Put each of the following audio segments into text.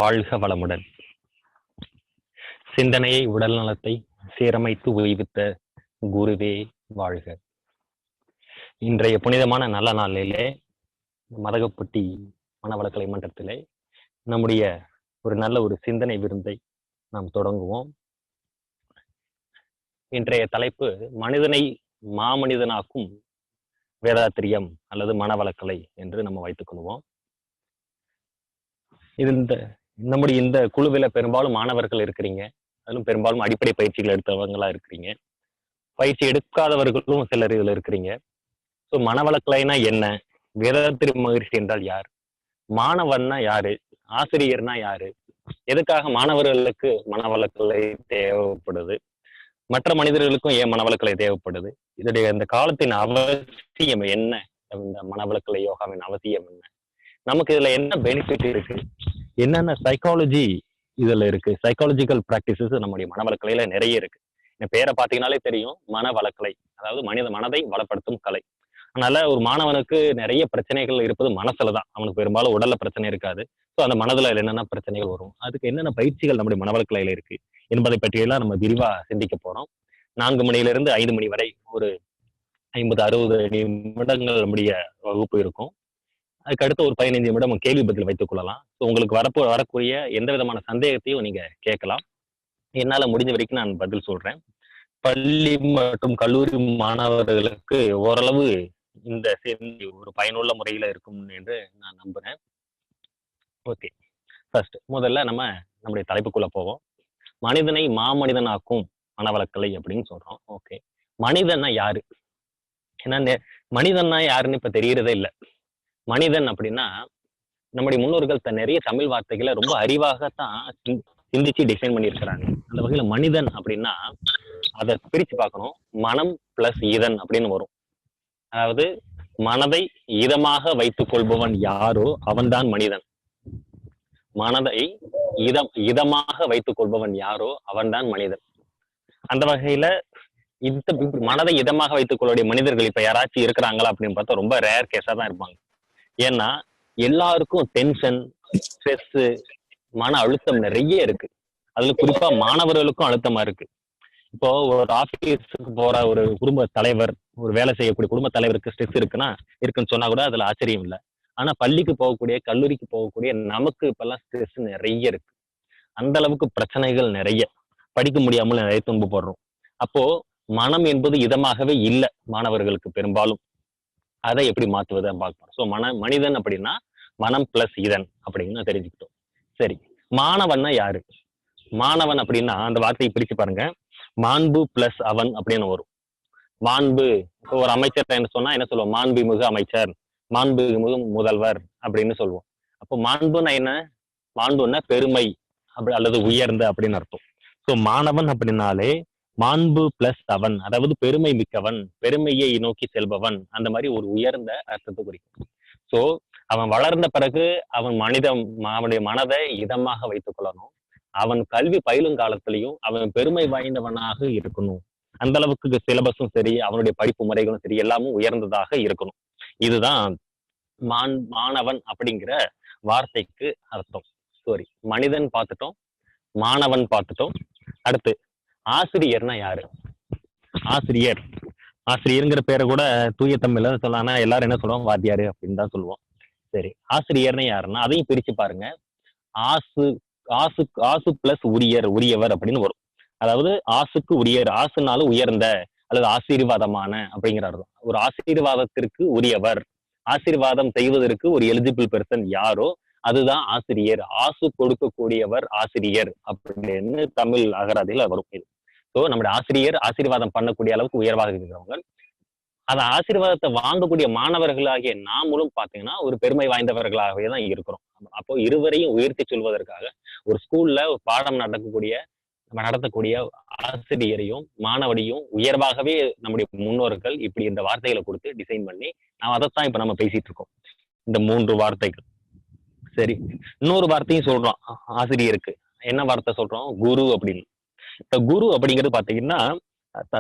வாழ்க வளமுடன். சிந்தனையை உடல் நலத்தை சீரமைத்து உய்வித்த குருவே வாழ்க. இன்றைய புனிதமான நல்ல நாளிலே மதகப்பட்டி மனவளக்கலை மன்றத்திலே நம்முடைய ஒரு நல்ல ஒரு சிந்தனை விருந்தை நாம் தொடங்குவோம். இன்றைய தலைப்பு மனிதனை மாமனிதனாக்கும் வேதாத்திரியம் அல்லது மனவளக்கலை என்று நம்ம வைத்துக் கொள்வோம். நம்முடைய இந்த குழுவில பெரும்பாலும் மாணவர்கள் இருக்கிறீங்க. அதிலும் பெரும்பாலும் அடிப்படை பயிற்சிகள் எடுத்தவங்களா இருக்கிறீங்க. பயிற்சி எடுக்காதவர்களும் சிலர் இதுல இருக்கிறீங்க. ஸோ மனவளக்கலைனா என்ன? வேதாத்திரி மகிழ்ச்சி என்றால் யார்? மாணவன்னா யாரு? ஆசிரியர்னா யாரு? எதுக்காக மாணவர்களுக்கு மனவளக்கலை தேவைப்படுது? மற்ற மனிதர்களுக்கும் ஏன் மனவளக்கலை தேவைப்படுது? இதோடைய இந்த காலத்தின் அவசியம் என்ன? இந்த மனவளக்கலை யோகாவின் அவசியம் என்ன? நமக்கு இதுல என்ன பெனிஃபிட் இருக்கு? என்னென்ன சைக்காலஜி இதுல இருக்கு? சைக்காலஜிக்கல் பிராக்டிசஸ் நம்முடைய மனவளக்கலையில நிறைய இருக்கு. என் பேரை பார்த்தீங்கன்னாலே தெரியும், மனவளக்கலை, அதாவது மனதை வளப்படுத்தும் கலை. அதனால ஒரு மாணவனுக்கு நிறைய பிரச்சனைகள் இருப்பது மனசுலதான். அவனுக்கு பெரும்பாலும் உடல்ல பிரச்சனை இருக்காது. ஸோ அந்த மனதுல என்னென்ன பிரச்சனைகள் வரும், அதுக்கு என்னென்ன பயிற்சிகள் நம்முடைய மனவளக்கலையில இருக்கு என்பதை பற்றியெல்லாம் நம்ம விரிவா சிந்திக்க போறோம். 4 மணியிலிருந்து 5 மணி வரை ஒரு 50-60 நிமிடங்கள் நம்முடைய வகுப்பு இருக்கும். அதுக்கு அடுத்து ஒரு 15 நிமிடம் கேள்வி பதில் வைத்துக் கொள்ளலாம். ஸோ உங்களுக்கு வரக்கூடிய எந்த விதமான சந்தேகத்தையும் நீங்க கேட்கலாம். என்னால முடிஞ்ச வரைக்கும் நான் பதில் சொல்றேன். பள்ளி மற்றும் கல்லூரி மாணவர்களுக்கு ஓரளவு இந்த செய்தி ஒரு பயனுள்ள முறையில இருக்கும் என்று நான் நம்புறேன். ஓகே, முதல்ல நம்முடைய தலைப்புக்குள்ள போவோம். மனிதனை மாமனிதனாக்கும் மனவளக்கலை அப்படின்னு சொல்றோம். ஓகே, மனிதன்னா யாரு? ஏன்னா மனிதன்னா யாருன்னு இப்ப தெரியறதே இல்லை. மனிதன் அப்படின்னா நம்முடைய முன்னோர்கள் நிறைய தமிழ் வார்த்தைகளை ரொம்ப அறிவாகத்தான் சிந்திச்சு டிசைன் பண்ணியிருக்கிறாங்க. அந்த வகையில மனிதன் அப்படின்னா அதை பிரிச்சு பார்க்கணும். மனம் பிளஸ் இதன் அப்படின்னு வரும். அதாவது மனதை இதமாக வைத்துக் கொள்பவன் யாரோ அவன்தான் மனிதன். மனதை இதமாக வைத்துக் கொள்பவன் யாரோ அவன்தான் மனிதன். அந்த வகையில மனதை இதமாக வைத்துக் கொள்ளக்கூடிய மனிதர்கள் இப்ப யாராச்சும் இருக்கிறாங்களா அப்படின்னு பார்த்தா ரொம்ப ரேர் கேஸா தான் இருப்பாங்க. ஏன்னா எல்லாருக்கும் டென்ஷன், ஸ்ட்ரெஸ், மன அழுத்தம் நிறைய இருக்கு. அதுல குறிப்பா மாணவர்களுக்கும் அழுத்தமா இருக்கு. இப்போ ஒரு ஆபீஸுக்கு போற ஒரு குடும்ப தலைவர், ஒரு வேலை செய்யக்கூடிய குடும்ப தலைவருக்கு ஸ்ட்ரெஸ் இருக்குன்னு சொன்னா கூட அதுல ஆச்சரியம் இல்லை. ஆனா பள்ளிக்கு போகக்கூடிய, கல்லூரிக்கு போகக்கூடிய நமக்கு இப்பெல்லாம் ஸ்ட்ரெஸ் நிறைய இருக்கு. அந்த அளவுக்கு பிரச்சனைகள் நிறைய, படிக்க முடியாமல் நிறைய துன்பப்படுறோம். அப்போ மனம் என்பது இதமாகவே இல்லை மாணவர்களுக்கு பெரும்பாலும். அதை எப்படி மாற்றுவதை பார்ப்போம். ஸோ மனிதன் அப்படின்னா மனம் பிளஸ் இதன் அப்படின்னு தெரிஞ்சுக்கிட்டோம். சரி, மாணவன்னா யாரு? மாணவன் அப்படின்னா அந்த வார்த்தையை பிரிச்சு பாருங்க. மாண்பு பிளஸ் அவன் அப்படின்னு வரும். மாண்பு, ஒரு அமைச்சர் என்ன சொன்னா என்ன சொல்லுவோம்? மாண்புமிகு அமைச்சர், மாண்புமிகு முதல்வர் அப்படின்னு சொல்லுவோம். அப்போ மாண்புன்னா என்ன? மாண்புன்னா பெருமை அல்லது உயர்ந்த அப்படின்னு அர்த்தம். ஸோ மாணவன் அப்படின்னாலே மாண்பு பிளஸ் அவன், அதாவது பெருமை மிக்கவன், பெருமையை நோக்கி செல்பவன், அந்த மாதிரி ஒரு உயர்ந்த அர்த்தத்தை குறிக்கும். சோ அவன் வளர்ந்த பிறகு அவனுடைய மனதை இதமாக வைத்துக் கொள்ளணும். அவன் கல்வி பயிலும் காலத்திலையும் அவன் பெருமை வாய்ந்தவனாக இருக்கணும். அந்த அளவுக்கு சிலபஸும் சரி, அவனுடைய படிப்பு முறைகளும் சரி, எல்லாமும் உயர்ந்ததாக இருக்கணும். இதுதான் மாணவன் அப்படிங்கிற வார்த்தைக்கு அர்த்தம். சாரி, மனிதன் பார்த்துட்டோம், மாணவன் பார்த்துட்டோம். அடுத்து ஆசிரியர்னா யாரு? ஆசிரியருங்கிற பேரை கூட தூய தமிழ்ல சொல்லலாம்னா எல்லாரும் என்ன சொல்லுவாங்க? வாத்தியாரு அப்படின்னு தான் சொல்லுவோம். சரி, ஆசிரியர்னா யாருன்னா அதையும் பிரிச்சு பாருங்க. ஆசு பிளஸ் உரியவர் அப்படின்னு வரும். அதாவது ஆசுக்கு உரியர், ஆசுனாலும் உயர்ந்த அல்லது ஆசீர்வாதமான அப்படிங்கிற அர்த்தம். ஒரு ஆசீர்வாதத்திற்கு உரியவர், ஆசீர்வாதம் செய்வதற்கு ஒரு எலிஜிபிள் பெர்சன் யாரோ அதுதான் ஆசிரியர். ஆசு கொடுக்கக்கூடியவர் ஆசிரியர் அப்படின்னு தமிழ் அகராதியில வரும். இது ஸோ நம்முடைய ஆசீர்வாதம் பண்ணக்கூடிய அளவுக்கு உயர்வாக இருக்கிறவங்க. அந்த ஆசீர்வாதத்தை வாங்கக்கூடிய மாணவர்களாகிய நாமளும் பார்த்தீங்கன்னா ஒரு பெருமை வாய்ந்தவர்களாகவே தான் இருக்கிறோம். அப்போ இருவரையும் உயர்த்தி சொல்வதற்காக ஒரு ஸ்கூல்ல ஒரு பாடம் நடத்தக்கூடிய ஆசிரியரையும் மாணவனையும் உயர்வாகவே நம்முடைய முன்னோர்கள் இப்படி இந்த வார்த்தைகளை கொடுத்து டிசைன் பண்ணி அதைத்தான் இப்ப நம்ம பேசிட்டு இருக்கோம். இந்த 3 வார்த்தைகள். சரி, இன்னொரு வார்த்தையும் சொல்றோம் ஆசிரியருக்கு. என்ன வார்த்தை சொல்றோம்? குரு அப்படின்னு. இப்ப குரு அப்படிங்கிறது பாத்தீங்கன்னா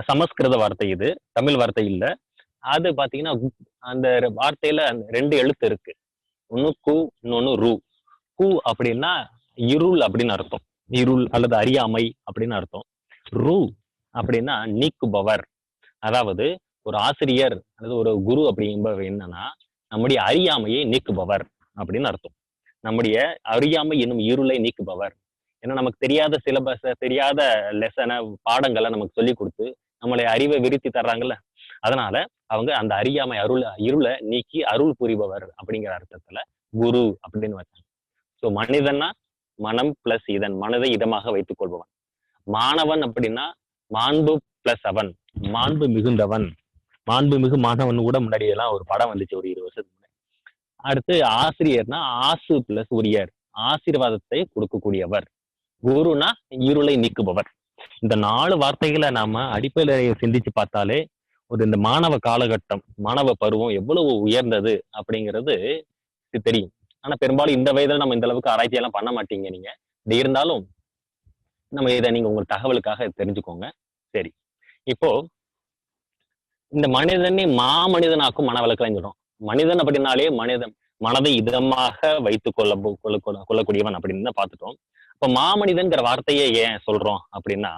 சமஸ்கிருத வார்த்தை, இது தமிழ் வார்த்தை இல்ல. அது பாத்தீங்கன்னா அந்த வார்த்தையில 2 எழுத்து இருக்கு. ஒண்ணு கு, இன்னொன்னு ரு. கு அப்படின்னா இருள் அப்படின்னு அர்த்தம். இருள் அல்லது அறியாமை அப்படின்னு அர்த்தம். ரு அப்படின்னா நீக்குபவர். அதாவது ஒரு ஆசிரியர் அல்லது ஒரு குரு அப்படிஎன்பவர் என்னன்னா நம்முடைய அறியாமையை நீக்குபவர் அப்படின்னு அர்த்தம். நம்முடைய அறியாமை என்னும் இருளை நீக்குபவர். ஏன்னா நமக்கு தெரியாத சிலபஸ, தெரியாத லெசன, பாடங்களை நமக்கு சொல்லிக் கொடுத்து நம்மளுடைய அறிவை விருத்தி தர்றாங்கல்ல. அதனால அவங்க அந்த அறியாமை இருளை நீக்கி அருள் புரிபவர் அப்படிங்கிற அர்த்தத்துல குரு அப்படின்னு வச்சாங்க. ஸோ மனிதன்னா மனம் பிளஸ் இதன், மனதை இதமாக வைத்துக் கொள்பவன். மாணவன் அப்படின்னா மாண்பு பிளஸ் அவன், மாண்பு மிகுந்தவன். மாண்பு மிகு மாணவன் கூட முன்னாடி எல்லாம் ஒரு படம் வந்துச்சு ஒரு 20 வருஷத்துக்கு முன்னாடி. அடுத்து ஆசிரியர்னா ஆசு பிளஸ் உரியர், ஆசீர்வாதத்தை கொடுக்கக்கூடியவர். குருனா இருளை நீக்குபவர். இந்த 4 வார்த்தைகளை நாம அடிப்படையில சிந்திச்சு பார்த்தாலே ஒரு இந்த மாணவ காலகட்டம், மாணவ பருவம் எவ்வளவு உயர்ந்தது அப்படிங்கிறது தெரியும். ஆனா பெரும்பாலும் இந்த வயதுல நம்ம இந்த அளவுக்கு ஆராய்ச்சி எல்லாம் பண்ண மாட்டீங்க நீங்க. இது இருந்தாலும் நம்ம இதை நீங்க உங்க தகவலுக்காக தெரிஞ்சுக்கோங்க. சரி, இப்போ இந்த மனிதனை மாமனிதனாக்கும் மனவளக்கலைன்னு சொல்றோம். மனிதன் அப்படின்னாலே மனிதன் மனதை இதமாக வைத்துக் கொள்ளக்கூடியவன் அப்படின்னு தான் பார்த்துட்டோம். இப்ப மாமனிதன்கிற வார்த்தையை ஏன் சொல்றோம் அப்படின்னா,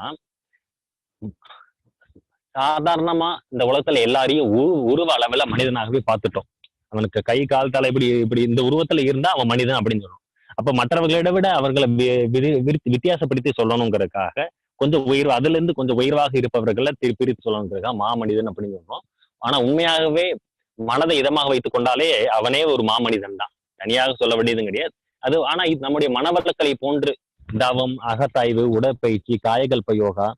சாதாரணமா இந்த உலகத்துல எல்லாரையும் உருவ அளவுல மனிதனாகவே பார்த்துட்டோம். அவனுக்கு கை கால் தலை இப்படி இப்படி இந்த உருவத்துல இருந்தா அவன் மனிதன் அப்படின்னு சொல்றோம். அப்ப மற்றவர்களை விட அவர்களை வித்தியாசப்படுத்தி சொல்லணுங்கிறதுக்காக கொஞ்சம் உயர்வு, அதுல இருந்து கொஞ்சம் உயர்வாக இருப்பவர்களை பிரித்து சொல்லணுங்கிறதுக்காக மாமனிதன் அப்படின்னு சொல்றோம். ஆனா உண்மையாகவே மனதை இதமாக வைத்துக் கொண்டாலே அவனே ஒரு மாமனிதன் தான், தனியாக சொல்ல வேண்டியதும் கிடையாது. அது ஆனா நம்முடைய மனவளக்கலை போன்று தவம், அகத்தாய்வு, உடற்பயிற்சி, காயகல்ப யோகா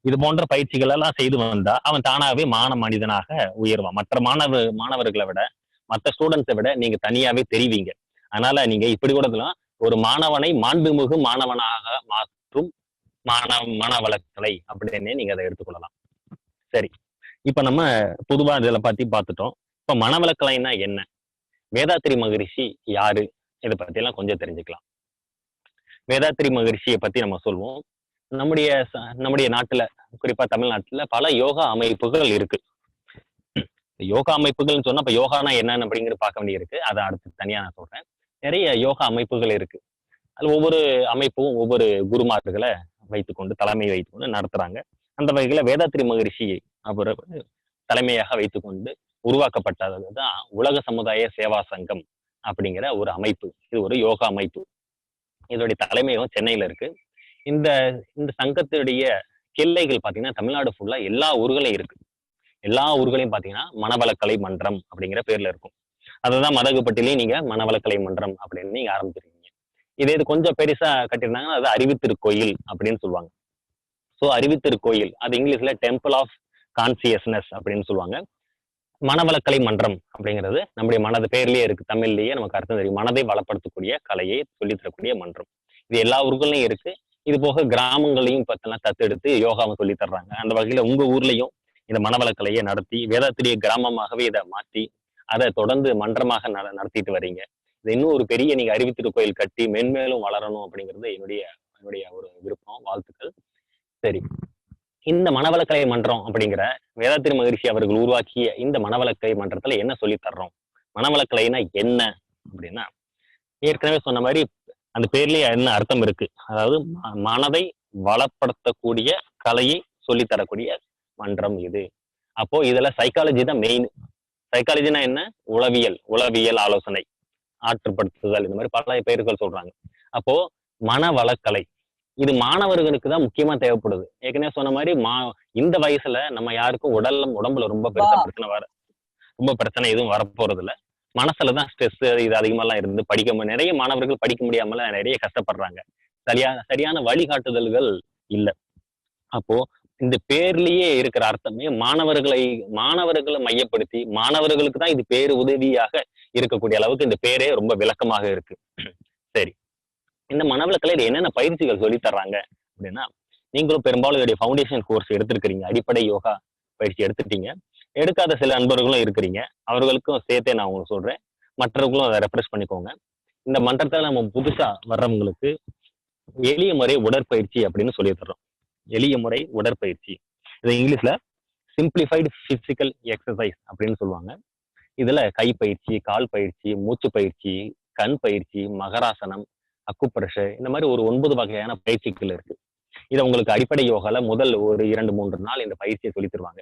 இது போன்ற பயிற்சிகள் எல்லாம் செய்து வந்தா அவன் தானாகவே மனிதனாக உயர்வான். மற்ற மாணவர்களை விட, மற்ற ஸ்டூடெண்ட்ஸை விட நீங்க தனியாவே தெரிவிங்க. அதனால நீங்க இப்படி கூட ஒரு மாணவனை மாண்புமிகு மாணவனாக மாற்றும் மனவளக்கலை அப்படின்னு நீங்க அதை எடுத்துக்கொள்ளலாம். சரி, இப்ப நம்ம பொதுவா இதில் பத்தி பார்த்துட்டோம். இப்ப மனவளக்கலைன்னா என்ன, வேதாத்திரி மகரிஷி யாரு, இதை பத்தி எல்லாம் கொஞ்சம் தெரிஞ்சுக்கலாம். வேதாத்திரி மகரிஷியை பத்தி நம்ம சொல்லுவோம். நம்முடைய நாட்டுல, குறிப்பா தமிழ்நாட்டுல பல யோகா அமைப்புகள் இருக்கு. யோகா அமைப்புகள்னு சொன்னா இப்ப யோகானா என்னன்னு அப்படிங்கிறது பார்க்க வேண்டியிருக்கு. அதை அடுத்து தனியா நான் சொல்றேன். நிறைய யோகா அமைப்புகள் இருக்கு. அது ஒவ்வொரு அமைப்பும் ஒவ்வொரு குருமார்களை வைத்துக்கொண்டு, தலைமை வைத்துக்கொண்டு நடத்துறாங்க. அந்த வகையில வேதாத்திரி மகரிஷி அவர் தலைமையாக வைத்துக்கொண்டு உருவாக்கப்பட்டதுதான் உலக சமுதாய சேவா சங்கம் அப்படிங்கிற ஒரு அமைப்பு. இது ஒரு யோகா அமைப்பு. இதோடைய தலைமையகம் சென்னையில இருக்கு. இந்த இந்த சங்கத்துடைய கிளைகள் பாத்தீங்கன்னா தமிழ்நாடு ஃபுல்லா எல்லா ஊர்களையும் இருக்கு. எல்லா ஊர்களையும் பாத்தீங்கன்னா மனவளக்கலை மன்றம் அப்படிங்கிற பேர்ல இருக்கும். அதுதான் மதகுப்பட்டிலையும் நீங்க மனவளக்கலை மன்றம் அப்படின்னு நீங்க ஆரம்பிச்சிருக்கீங்க. இது கொஞ்சம் பெருசா கட்டியிருந்தாங்கன்னா அது அறிவுத்திருக்கோயில் அப்படின்னு சொல்லுவாங்க. ஸோ அறிவுத்திருக்கோயில், அது இங்கிலீஷ்ல டெம்பிள் ஆஃப் கான்சியஸ்னஸ் அப்படின்னு சொல்லுவாங்க. மனவளக்கலை மன்றம் அப்படிங்கிறது நம்முடைய மனது பேர்லயே இருக்கு, தமிழ்லயே நமக்கு அர்த்தம் தெரியும். மனதை வளப்படுத்தக்கூடிய கலையை சொல்லித்தரக்கூடிய மன்றம். இது எல்லா ஊர்களையும் இருக்கு. இது போக கிராமங்களையும் பார்த்தெல்லாம் தத்தெடுத்து யோகாவை சொல்லி தர்றாங்க. அந்த வகையில உங்க ஊர்லயும் இந்த மனவளக்கலையை நடத்தி வேதாத்திரிய கிராமமாகவே இதை மாற்றி அதை தொடர்ந்து மன்றமாக நடத்திட்டு வர்றீங்க. இது இன்னும் ஒரு பெரிய நீங்க அறிவுத்திருக்கோயில் கட்டி மென்மேலும் வளரணும் அப்படிங்கிறது என்னுடைய என்னுடைய ஒரு விருப்பம், வாழ்த்துக்கள். சரி, இந்த மனவளக்கலை மன்றம் அப்படிங்கிற வேதாத்திரி மகரிஷி அவர்கள் உருவாக்கிய இந்த மனவளக்கலை மன்றத்துல என்ன சொல்லி தர்றோம், மனவளக்கலைனா என்ன அப்படின்னா, ஏற்கனவே சொன்ன மாதிரி அந்த பேர்லயே என்ன அர்த்தம் இருக்கு, அதாவது மனதை வளப்படுத்தக்கூடிய கலையை சொல்லித்தரக்கூடிய மன்றம் இது. அப்போ இதுல சைக்காலஜி தான் மெயின். சைக்காலஜினா என்ன, உளவியல் ஆலோசனை, ஆற்றுப்படுத்துதல், இந்த மாதிரி பல பெயர்கள் சொல்றாங்க. அப்போ மனவளக்கலை இது மாணவர்களுக்கு தான் முக்கியமா தேவைப்படுது. ஏற்கனவே சொன்ன மாதிரி இந்த வயசுல நம்ம யாருக்கும் உடம்புல ரொம்ப பெருசா ரொம்ப பிரச்சனை எதுவும் வரப்போறது இல்ல. மனசுலதான் ஸ்ட்ரெஸ் இது அதிகமாலாம் இருந்து நிறைய மாணவர்கள் படிக்க முடியாமல நிறைய கஷ்டப்படுறாங்க. சரியான வழிகாட்டுதல்கள் இல்ல. அப்போ இந்த பேர்லயே இருக்கிற அர்த்தமே மாணவர்களை மையப்படுத்தி மாணவர்களுக்கு தான் இது பேரு உதவியாக இருக்கக்கூடிய அளவுக்கு இந்த பேரே ரொம்ப விளக்கமாக இருக்கு. சரி, இந்த மனவளக்கலையில என்னென்ன பயிற்சிகள் சொல்லி தர்றாங்க அப்படின்னா, நீங்களும் பெரும்பாலும் இதோடைய ஃபவுண்டேஷன் கோர்ஸ் எடுத்திருக்கிறீங்க, அடிப்படை யோகா பயிற்சி எடுத்துட்டீங்க. எடுக்காத சில நண்பர்களும் இருக்கிறீங்க, அவர்களுக்கும் சேர்த்தே நான் உங்களுக்கு சொல்றேன். மற்றவர்களும் அதை ரெஃப்ரெஷ் பண்ணிக்கோங்க. இந்த மன்றத்துல நம்ம புதுசா வர்றவங்களுக்கு எளிய முறை உடற்பயிற்சி அப்படின்னு சொல்லி தர்றோம். எளிய முறை உடற்பயிற்சி, இது இங்கிலீஷ்ல சிம்பிளிஃபைடு பிசிக்கல் எக்ஸசைஸ் அப்படின்னு சொல்லுவாங்க. இதுல கை பயிற்சி, கால் பயிற்சி, மூச்சு பயிற்சி, கண் பயிற்சி, மகராசனம், அக்குப்ரெஷர், இந்த மாதிரி ஒரு 9 வகையான பயிற்சிகள் இருக்கு. இதை உங்களுக்கு அடிப்படை யோகால முதல் ஒரு 2, 3 நாள் இந்த பயிற்சியை சொல்லி தருவாங்க.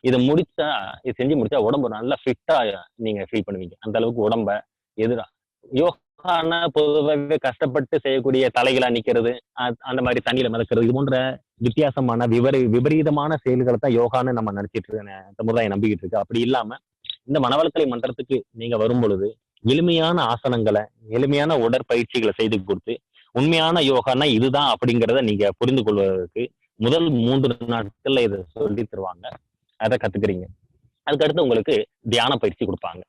இதை முடிச்சா, இது செஞ்சு முடிச்சா உடம்பு நல்லா ஃபிட்டா நீங்க ஃபீல் பண்ணுவீங்க. அந்த அளவுக்கு உடம்ப எதிரா யோகான்னா பொதுவாகவே கஷ்டப்பட்டு செய்யக்கூடிய தலைகளா நிக்கிறது, அந்த மாதிரி தண்ணியில மிதக்கிறது, இது போன்ற வித்தியாசமான விபரீதமான செயல்களை தான் யோகான்னு நம்ம நினைச்சிட்டு இருக்க சமுதாயம் நம்பிக்கிட்டு இருக்கு. அப்படி இல்லாம இந்த மனவளக்கலை மன்றத்துக்கு நீங்க வரும் பொழுது எளிமையான ஆசனங்களை, எளிமையான உடற்பயிற்சிகளை செய்து கொடுத்து, உண்மையான யோகான்னா இதுதான் அப்படிங்கிறத நீங்க புரிந்து கொள்வதற்கு முதல் 3 நாட்கள்ல இதை சொல்லி தருவாங்க. அதை கத்துக்கிறீங்க. அதுக்கடுத்து உங்களுக்கு தியான பயிற்சி கொடுப்பாங்க.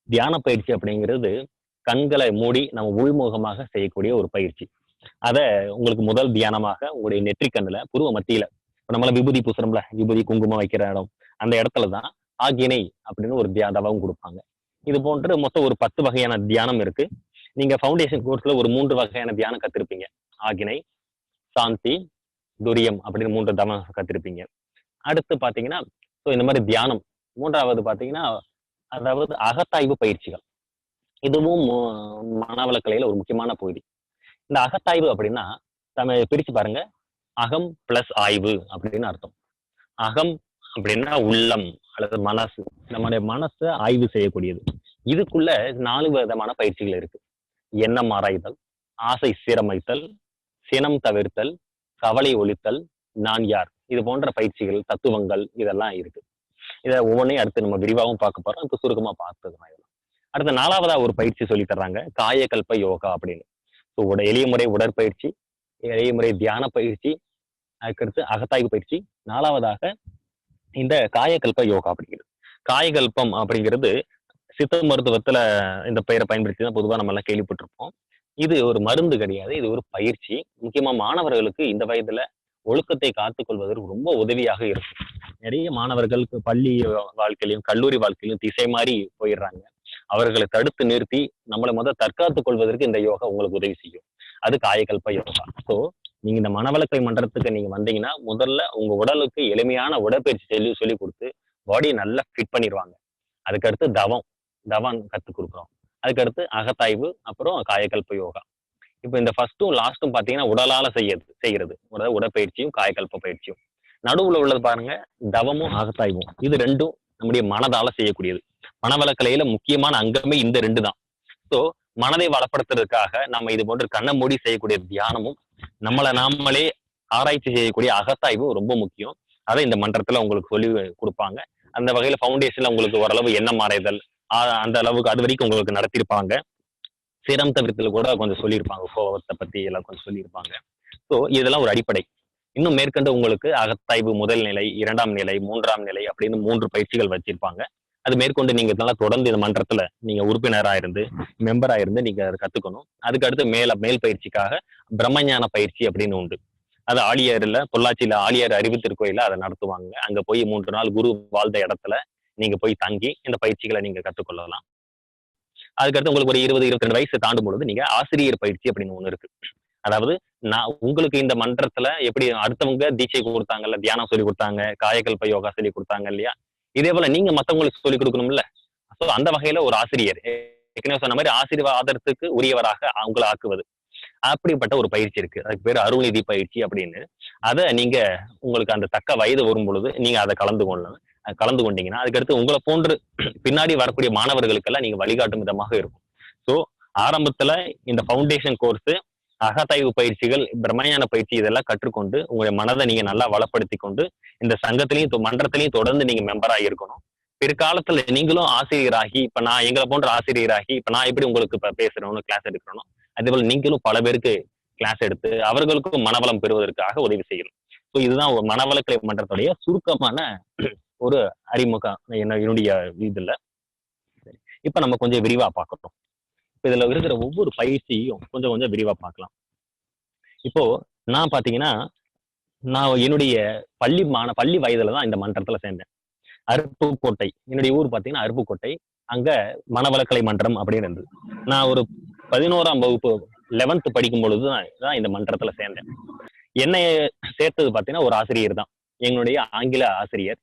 தியான பயிற்சி அப்படிங்கிறது கண்களை மூடி நம்ம உள்முகமாக செய்யக்கூடிய ஒரு பயிற்சி. அத உங்களுக்கு முதல் தியானமாக உங்களுடைய நெற்றிக் கண்ணுல புருவ மத்தியில, இப்ப நம்மள விபூதி பூசுறோம்ல, விபூதி குங்குமம் வைக்கிற இடம், அந்த இடத்துல தான் ஆக்கினை அப்படின்னு ஒரு தவம் கொடுப்பாங்க. இது போன்று மொத்தம் ஒரு 10 வகையான தியானம் இருக்கு. நீங்க ஃபவுண்டேஷன் கோர்ஸ்ல ஒரு 3 வகையான தியானம் கத்திருப்பீங்க. ஆகினை, சாந்தி, துரியம் அப்படின்னு 3 தவம் கத்திருப்பீங்க. அடுத்து பாத்தீங்கன்னா, இந்த மாதிரி தியானம். 3வது பாத்தீங்கன்னா, அதாவது அகத்தாய்வு பயிற்சிகள். இதுவும் மனவளக்கலையில ஒரு முக்கியமான பகுதி. இந்த அகத்தாய்வு அப்படின்னா, நம்ம பிரிச்சு பாருங்க. அகம் பிளஸ் ஆய்வு அப்படின்னு அர்த்தம். அகம் அப்படின்னா உள்ளம் அல்லது மனசு. நம்முடைய மனசை ஆய்வு செய்யக்கூடியது. இதுக்குள்ள 4 விதமான பயிற்சிகள் இருக்கு. எண்ணம் ஆராய்தல், ஆசை சீரமைத்தல், சினம் தவிர்த்தல், கவலை ஒழித்தல், நான் யார். இது போன்ற பயிற்சிகள், தத்துவங்கள் இதெல்லாம் இருக்கு. இதை ஒவ்வொன்றையும் அடுத்து நம்ம விரிவாகவும் பார்க்க போறோம். இப்ப சுருக்கமா பார்த்துக்கலாம் இதெல்லாம். அடுத்த 4வதா ஒரு பயிற்சி சொல்லி தர்றாங்க, காயகல்ப யோகா அப்படின்னு. எளிய முறை உடற்பயிற்சி, எளிய முறை தியான பயிற்சி, அதுக்கடுத்து அகத்தாய்வு பயிற்சி. 4வதாக இந்த காயகல்ப யோகா அப்படிங்கிறது. காயகல்பம் அப்படிங்கிறது சித்த மருத்துவத்துல இந்த பெயரை பயன்படுத்தி தான் பொதுவா நம்ம எல்லாம் கேள்விப்பட்டிருப்போம். இது ஒரு மருந்து கிடையாது. இது ஒரு பயிற்சி. முக்கியமா மாணவர்களுக்கு இந்த வயதுல ஒழுக்கத்தை காத்துக் கொள்வதற்கு ரொம்ப உதவியாக இருக்கும். நிறைய மாணவர்களுக்கு பள்ளி வாழ்க்கையிலும் கல்லூரி வாழ்க்கையிலும் திசை மாறி போயிடுறாங்க. அவர்களை தடுத்து நிறுத்தி நம்மளை தற்காத்துக் கொள்வதற்கு இந்த யோகா உங்களுக்கு உதவி செய்யும். அது காயகல்ப யோகா. ஸோ நீங்க இந்த மனவளக்கலை மன்றத்துக்கு நீங்க வந்தீங்கன்னா, முதல்ல உங்க உடலுக்கு எளிமையான உடற்பயிற்சி சொல்லி கொடுத்து பாடியை நல்லா ஃபிட் பண்ணிடுவாங்க. அதுக்கடுத்து தவம் கத்துக் கொடுக்குறோம். அதுக்கடுத்து அகத்தாய்வு, அப்புறம் காயகல்ப யோகா. இப்ப இந்த ஃபர்ஸ்ட்டும் லாஸ்ட்டும் பாத்தீங்கன்னா உடலால செய்யறது உடற்பயிற்சியும் காயகல்ப பயிற்சியும். நடுவுல உள்ளது பாருங்க, தவமும் அகத்தாய்வும். இது 2ம் நம்முடைய மனதால செய்யக்கூடியது. மனவளக்கலையில முக்கியமான அங்கமே இந்த 2 தான். ஸோ மனதை வளப்படுத்துறதுக்காக நம்ம இது போன்று கண்ணை மூடி செய்யக்கூடிய தியானமும், நம்மளை நாமளே ஆராய்ச்சி செய்யக்கூடிய அகத்தாய்வும் ரொம்ப முக்கியம். அதை இந்த மன்றத்துல உங்களுக்கு சொல்லி கொடுப்பாங்க. அந்த வகையில ஃபவுண்டேஷன்ல உங்களுக்கு ஓரளவு எண்ணம் ஆராய்தல் அந்த அளவுக்கு அது வரைக்கும் உங்களுக்கு நடத்திருப்பாங்க. சிரம் தவிர்த்தல் கூட கொஞ்சம் சொல்லியிருப்பாங்க. கோபத்தை பத்தி எல்லாம் கொஞ்சம் சொல்லியிருப்பாங்க. ஸோ இதெல்லாம் ஒரு அடிப்படை. இன்னும் மேற்கொண்டு உங்களுக்கு அகத்தாய்வு முதல் நிலை, 2ஆம் நிலை, 3ஆம் நிலை அப்படின்னு 3 பயிற்சிகள் வச்சிருப்பாங்க. அது மேற்கொண்டு நீங்க நல்லா தொடர்ந்து இந்த மன்றத்துல நீங்க உறுப்பினரா இருந்து, மெம்பரா இருந்து நீங்க அதை கத்துக்கணும். அதுக்கு அடுத்து மேல் பயிற்சிக்காக பிரம்மஞான பயிற்சி அப்படின்னு உண்டு. அது ஆழியாறுல, பொள்ளாச்சியில ஆழியார் அறிவு திருக்கோயில அதை நடத்துவாங்க. அங்க போய் 3 நாள் குரு வாழ்ந்த இடத்துல நீங்க போய் தங்கி இந்த பயிற்சிகளை நீங்க கற்றுக்கொள்ளலாம். அதுக்கடுத்து உங்களுக்கு ஒரு 20, 22 வயசு தாண்டும் பொழுது நீங்க ஆசிரியர் பயிற்சி அப்படின்னு ஒண்ணு இருக்கு. அதாவது நான் உங்களுக்கு இந்த மன்றத்துல எப்படி அடுத்தவங்க தீட்சை கொடுத்தாங்கல்ல, தியானம் சொல்லி கொடுத்தாங்க, காயகல்ப யோகா சொல்லி கொடுத்தாங்க இல்லையா, இதே போல நீங்க மத்தவங்களுக்கு சொல்லி கொடுக்கணும்ல. சோ அந்த வகையில ஒரு ஆசிரியர், ஏற்கனவே சொன்ன மாதிரி ஆசீர்வாதத்துக்கு உரியவராக அவங்களை ஆக்குவது, அப்படிப்பட்ட ஒரு பயிற்சி இருக்கு. அதுக்கு பேர் அருள்நிதி பயிற்சி அப்படின்னு. அதை நீங்க உங்களுக்கு அந்த தக்க வயது வரும் பொழுது நீங்க அதை கலந்து கொண்டீங்கன்னா, அதுக்கடுத்து உங்களை போன்று பின்னாடி வரக்கூடிய மாணவர்களுக்கெல்லாம் நீங்க வழிகாட்டும் விதமாக இருக்கும். ஸோ ஆரம்பத்துல இந்த ஃபவுண்டேஷன் கோர்ஸ், அகத்தாய்வு பயிற்சிகள், பிரம்மஞான பயிற்சி இதெல்லாம் கற்றுக்கொண்டு உங்களுடைய மனதை நீங்க நல்லா வளப்படுத்தி கொண்டு இந்த சங்கத்திலையும் மன்றத்திலையும் தொடர்ந்து நீங்க மெம்பரா இருக்கணும். பிற்காலத்துல நீங்களும் ஆசிரியராகி, இப்ப நான் எங்களை போன்ற ஆசிரியராகி, இப்ப நான் எப்படி உங்களுக்கு இப்ப பேசுறோம்னு கிளாஸ் எடுக்கிறோம், அதே போல நீங்களும் பல பேருக்கு கிளாஸ் எடுத்து அவர்களுக்கும் மனவளம் பெறுவதற்காக உதவி செய்யணும். ஸோ இதுதான் ஒரு மனவளக்கலை மன்றத்துடைய சுருக்கமான ஒரு அறிமுகம் என்னுடைய இதுல. இப்ப நம்ம கொஞ்சம் விரிவா பார்க்கணும். இப்ப இதுல இருக்கிற ஒவ்வொரு பயிற்சியும் கொஞ்சம் கொஞ்சம் விரிவா பார்க்கலாம். இப்போ நான் பாத்தீங்கன்னா, நான் என்னுடைய பள்ளி வயதுல தான் இந்த மன்றத்துல சேர்ந்தேன். அருப்புக்கோட்டை, என்னுடைய ஊர் பாத்தீங்கன்னா அருப்புக்கோட்டை. அங்க மனவளக்கலை மன்றம் அப்படின்னு இருந்தது. நான் ஒரு 11ஆம் வகுப்பு 11th படிக்கும் பொழுதுதான் இந்த மன்றத்துல சேர்ந்தேன். என்னை சேர்த்தது பாத்தீங்கன்னா ஒரு ஆசிரியர் தான், எங்களுடைய ஆங்கில ஆசிரியர்.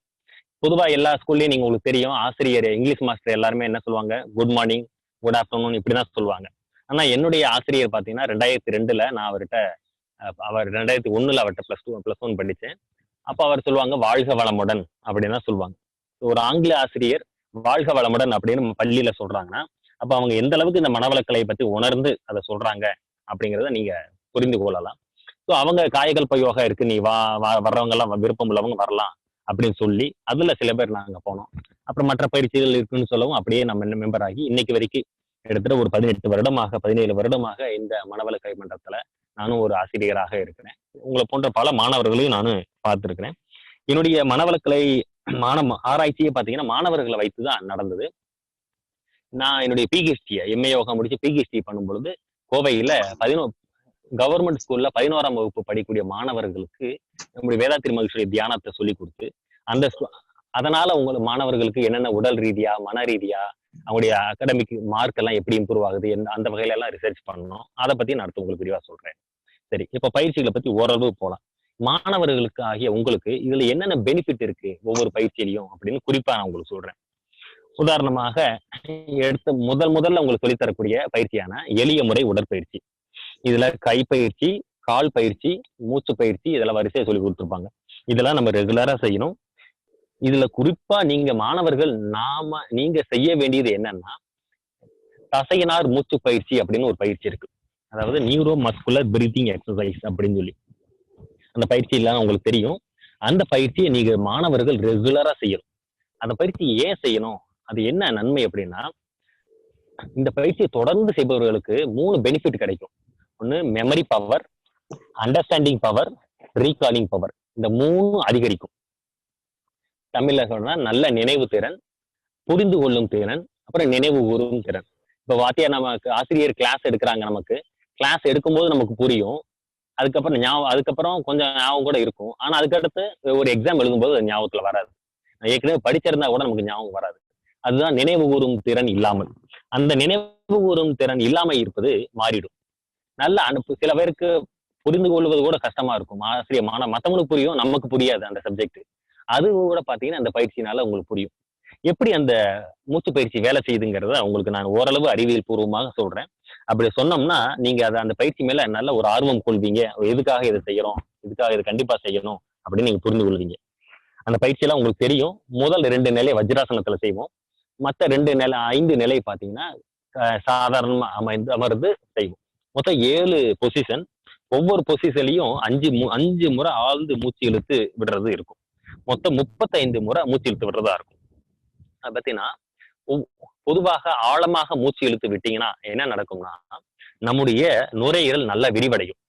பொதுவா எல்லா ஸ்கூல்லயும் உங்களுக்கு தெரியும், ஆசிரியர் இங்கிலீஷ் மாஸ்டர் எல்லாருமே என்ன சொல்லுவாங்க, குட் மார்னிங், குட் ஆஃப்டர்நூன் இப்படிதான் சொல்லுவாங்க. ஆனா என்னுடைய ஆசிரியர் பாத்தீங்கன்னா 2002ல நான் அவர்கிட்ட அவர் 2001ல அவர்கிட்ட +1 படிச்சேன். அப்ப அவர் சொல்லுவாங்க வாழ்க வளமுடன் அப்படின்னு தான் சொல்லுவாங்க. ஒரு ஆங்கில ஆசிரியர் வாழ்க வளமுடன் அப்படின்னு பள்ளியில சொல்றாங்கன்னா அப்ப அவங்க எந்த அளவுக்கு இந்த மனவளக்கலையை பத்தி உணர்ந்து அதை சொல்றாங்க அப்படிங்கிறத நீங்க புரிந்து கொள்ளலாம். ஸோ அவங்க காயகல்ப யோகா இருக்கு, நீ வா வர்றவங்க எல்லாம் விருப்பம் உள்ளவங்க வரலாம் அப்படின்னு சொல்லி அதுல சில பேர் நாங்க போனோம். அப்புறம் மற்ற பயிற்சிகள் இருக்குன்னு சொல்லவும் அப்படியே நம்ம மெம்பர் ஆகி இன்னைக்கு வரைக்கும் கிட்டத்தட்ட ஒரு 18 வருடமாக 17 வருடமாக இந்த மனவளக்கலை மன்றத்துல நானும் ஒரு ஆசிரியராக இருக்கிறேன். உங்களை போன்ற பல மாணவர்களையும் நானும் பார்த்திருக்கிறேன். என்னுடைய மனவளக்கலை ஆராய்ச்சியை பாத்தீங்கன்னா மாணவர்களை வைத்துதான் நடந்தது. நான் என்னுடைய பிஹெச்டி எம்ஏ யோகா முடிச்சு பிஹெச்டி பண்ணும் பொழுது கோவையில கவர்மெண்ட் ஸ்கூல்ல 11ஆம் வகுப்பு படிக்கக்கூடிய மாணவர்களுக்கு நம்முடைய வேதாத்திரி மகிழ்ச்சியுடைய தியானத்தை சொல்லி கொடுத்து அந்த அதனால மாணவர்களுக்கு என்னென்ன உடல் ரீதியா மன ரீதியா அவங்களுடைய அகாடமிக் மார்க் எல்லாம் எப்படி இம்ப்ரூவ் ஆகுது அந்த வகையில எல்லாம் ரிசர்ச் பண்ணணும். அதை பத்தி நான் அடுத்து உங்களுக்கு விரிவா சொல்றேன். சரி, இப்ப பயிற்சிகளை பத்தி ஓரளவு போலாம். மாணவர்களுக்கு ஆகிய உங்களுக்கு இதுல என்னென்ன பெனிஃபிட் இருக்கு ஒவ்வொரு பயிற்சியிலையும் அப்படின்னு குறிப்பா நான் உங்களுக்கு சொல்றேன். உதாரணமாக எடுத்து முதல்ல உங்களுக்கு சொல்லித்தரக்கூடிய பயிற்சியான எளிய முறை உடற்பயிற்சி. இதுல கைப்பயிற்சி, கால் பயிற்சி, மூச்சு பயிற்சி இதெல்லாம் வரிசையா சொல்லி கொடுத்துருப்பாங்க. இதெல்லாம் நம்ம ரெகுலரா செய்யணும். இதுல குறிப்பா நீங்க மாணவர்கள் நீங்க செய்ய வேண்டியது என்னன்னா தசையினார் மூச்சு பயிற்சி அப்படின்னு ஒரு பயிற்சி இருக்கு. அதாவது நியூரோ மஸ்குலர் பிரீத்திங் எக்ஸசைஸ் அப்படின்னு சொல்லி அந்த பயிற்சி இல்லாம உங்களுக்கு தெரியும். அந்த பயிற்சியை நீங்க மாணவர்கள் ரெகுலரா செய்யணும். அந்த பயிற்சி ஏன் செய்யணும், அது என்ன நன்மை அப்படின்னா இந்த பயிற்சியை தொடர்ந்து செய்பவர்களுக்கு 3 பெனிஃபிட் கிடைக்கும். ஒண்ணு memory power, understanding power, recalling power. இந்த 3 அதிகரிக்கும். தமிழ்ல சொன்னா நல்ல நினைவு திறன், புரிந்து கொள்ளும் திறன், அப்புறம் நினைவு கூறும் திறன். இப்ப வாத்தியார் நமக்கு ஆசிரியர் கிளாஸ் எடுக்கிறாங்க, நமக்கு கிளாஸ் எடுக்கும்போது நமக்கு புரியும். அதுக்கப்புறம் கொஞ்சம் ஞாபகம் கூட இருக்கும். ஆனா அதுக்கடுத்து ஒரு எக்ஸாம் எழுதும்போது அது ஞாபகத்துல வராது. ஏற்கனவே படிச்சிருந்தா கூட நமக்கு ஞாபகம் வராது. அதுதான் நினைவு கூறும் திறன் இல்லாமல். அந்த நினைவு கூறும் திறன் இல்லாம இருப்பது மாறிடும். நல்ல சில பேருக்கு புரிந்து கொள்வது கூட கஷ்டமா இருக்கும். ஆசிரியர் மத்தவங்களுக்கு புரியும், நமக்கு புரியாது அந்த சப்ஜெக்ட். அது கூட பாத்தீங்கன்னா அந்த பயிற்சினால உங்களுக்கு புரியும். எப்படி அந்த மூச்சு பயிற்சி வேலை செய்யுதுங்கிறத உங்களுக்கு நான் ஓரளவு அறிவியல் பூர்வமாக சொல்றேன். அப்படி சொன்னோம்னா நீங்க அந்த பயிற்சி மேல நல்ல ஒரு ஆர்வம் கொள்வீங்க. எதுக்காக இதை செய்யறோம், இதுக்காக இதை கண்டிப்பா செய்யணும் அப்படின்னு நீங்க புரிந்து கொள்வீங்க. அந்த பயிற்சியெல்லாம் உங்களுக்கு தெரியும். முதல் 2 நிலை வஜ்ராசனத்துல செய்வோம். மற்ற 5 நிலை பாத்தீங்கன்னா சாதாரணமா அமர்ந்து செய்வோம். மொத்தம் 7 பொசிஷன். ஒவ்வொரு பொசிஷன்லயும் 5 முறை ஆழ்ந்து மூச்சு இழுத்து விடுறது இருக்கும். மொத்தம் 35 முறை மூச்சு இழுத்து விடுறதா இருக்கும். அது பார்த்தீங்கன்னா பொதுவாக ஆழமாக மூச்சு இழுத்து விட்டீங்கன்னா என்ன நடக்கும்னா நம்முடைய நுரையீரல் நல்லா விரிவடையும்.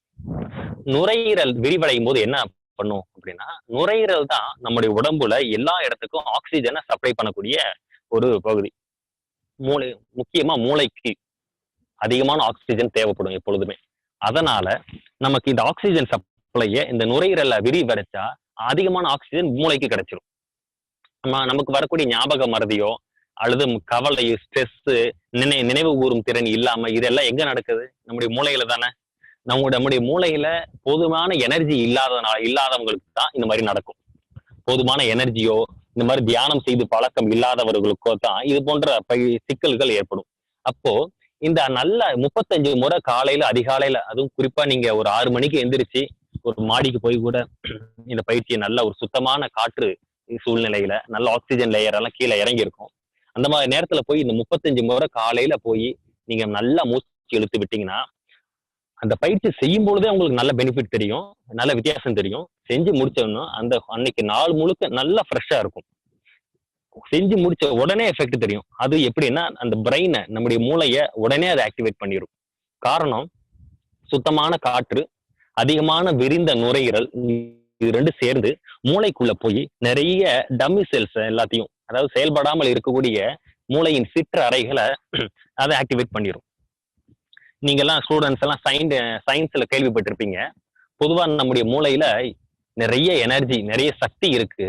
நுரையீரல் விரிவடையும் போது என்ன பண்ணும் அப்படின்னா நுரையீரல் தான் நம்முடைய உடம்புல எல்லா இடத்துக்கும் ஆக்சிஜனை சப்ளை பண்ணக்கூடிய ஒரு பகுதி. முக்கியமா மூளைக்கு அதிகமான ஆக்சிஜன் தேவைப்படும் எப்பொழுதுமே. அதனால நமக்கு இந்த ஆக்சிஜன் சப்ளைய இந்த நுரையீரல்ல விரிவடைச்சா அதிகமான ஆக்சிஜன் மூளைக்கு கிடைச்சிரும். நமக்கு வரக்கூடிய ஞாபக மறதியோ அல்லது கவலை, ஸ்ட்ரெஸ், நினைவு கூறும் திறன் இல்லாம இதெல்லாம் எங்க நடக்குது? நம்முடைய மூளையில தானே. நம்முடைய மூளையில போதுமான எனர்ஜி இல்லாதவங்களுக்கு தான் இந்த மாதிரி நடக்கும். போதுமான எனர்ஜியோ இந்த மாதிரி தியானம் செய்து பழக்கம் இல்லாதவர்களுக்கோ தான் இது போன்ற சிக்கல்கள் ஏற்படும். அப்போ இந்த நல்ல 35 முறை காலையில அதிகாலையில, அதுவும் குறிப்பா நீங்க ஒரு 6 மணிக்கு எந்திரிச்சு ஒரு மாடிக்கு போய் கூட இந்த பயிற்சியை நல்ல ஒரு சுத்தமான காற்று சூழ்நிலையில நல்ல ஆக்சிஜன் லேயர் எல்லாம் கீழே இறங்கி இருக்கும். அந்த மாதிரி நேரத்துல போய் இந்த 35 முறை காலையில போய் நீங்க நல்லா மூச்சு இழுத்து விட்டீங்கன்னா அந்த பயிற்சி செய்யும் பொழுதே உங்களுக்கு நல்ல பெனிஃபிட் தெரியும், நல்ல வித்தியாசம் தெரியும். செஞ்சு முடிச்சோம்னா அன்னைக்கு நாள் முழுக்க நல்லா ஃப்ரெஷ்ஷா இருக்கும். செஞ்சு முடிச்ச உடனே எஃபெக்ட் தெரியும். அது எப்படின்னா அந்த பிரெயினை, நம்முடைய மூளைய உடனே அதை ஆக்டிவேட் பண்ணிடும். காரணம் சுத்தமான காற்று, அதிகமான விரிந்த நுரையீரல், இது 2 சேர்ந்து மூளைக்குள்ள போய் நிறைய டம்மி செல்ஸ் எல்லாத்தையும், அதாவது செயல்படாமல் இருக்கக்கூடிய மூளையின் சிற்று அறைகளை அதை ஆக்டிவேட் பண்ணிடும். நீங்க எல்லாம் ஸ்டூடெண்ட்ஸ் எல்லாம் சயின்ஸ்ல கேள்விப்பட்டிருப்பீங்க. பொதுவா நம்முடைய மூளையில நிறைய எனர்ஜி, நிறைய சக்தி இருக்கு.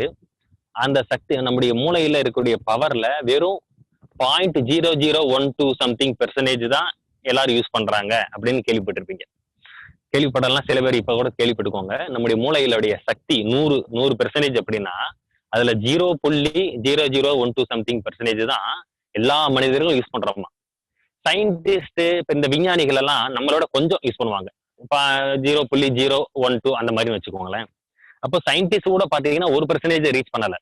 அந்த சக்தி நம்முடைய மூளையில இருக்கக்கூடிய பவர்ல வெறும் 0.0012 சம்திங் பெர்சன்டேஜ் தான் எல்லாரும் யூஸ் பண்றாங்க அப்படின்னு கேள்விப்பட்டிருப்பீங்க. கேள்விப்படலாம், சில பேர் இப்ப கூட கேள்விப்பட்டுக்கோங்க. நம்முடைய மூளையிலுடைய சக்தி 100% அப்படின்னா அதுல 0.0012 சம்திங் பெர்சன்டேஜ் தான் எல்லா மனிதர்களும் யூஸ் பண்றோமா. சயின்டிஸ்ட் இப்ப இந்த விஞ்ஞானிகள் எல்லாம் நம்மளோட கொஞ்சம் யூஸ் பண்ணுவாங்க. இப்ப 0.012 அந்த மாதிரி வச்சுக்கோங்களேன். அப்போ சயின்டிஸ்ட் கூட பாத்தீங்கன்னா 1% ரீச் பண்ணல.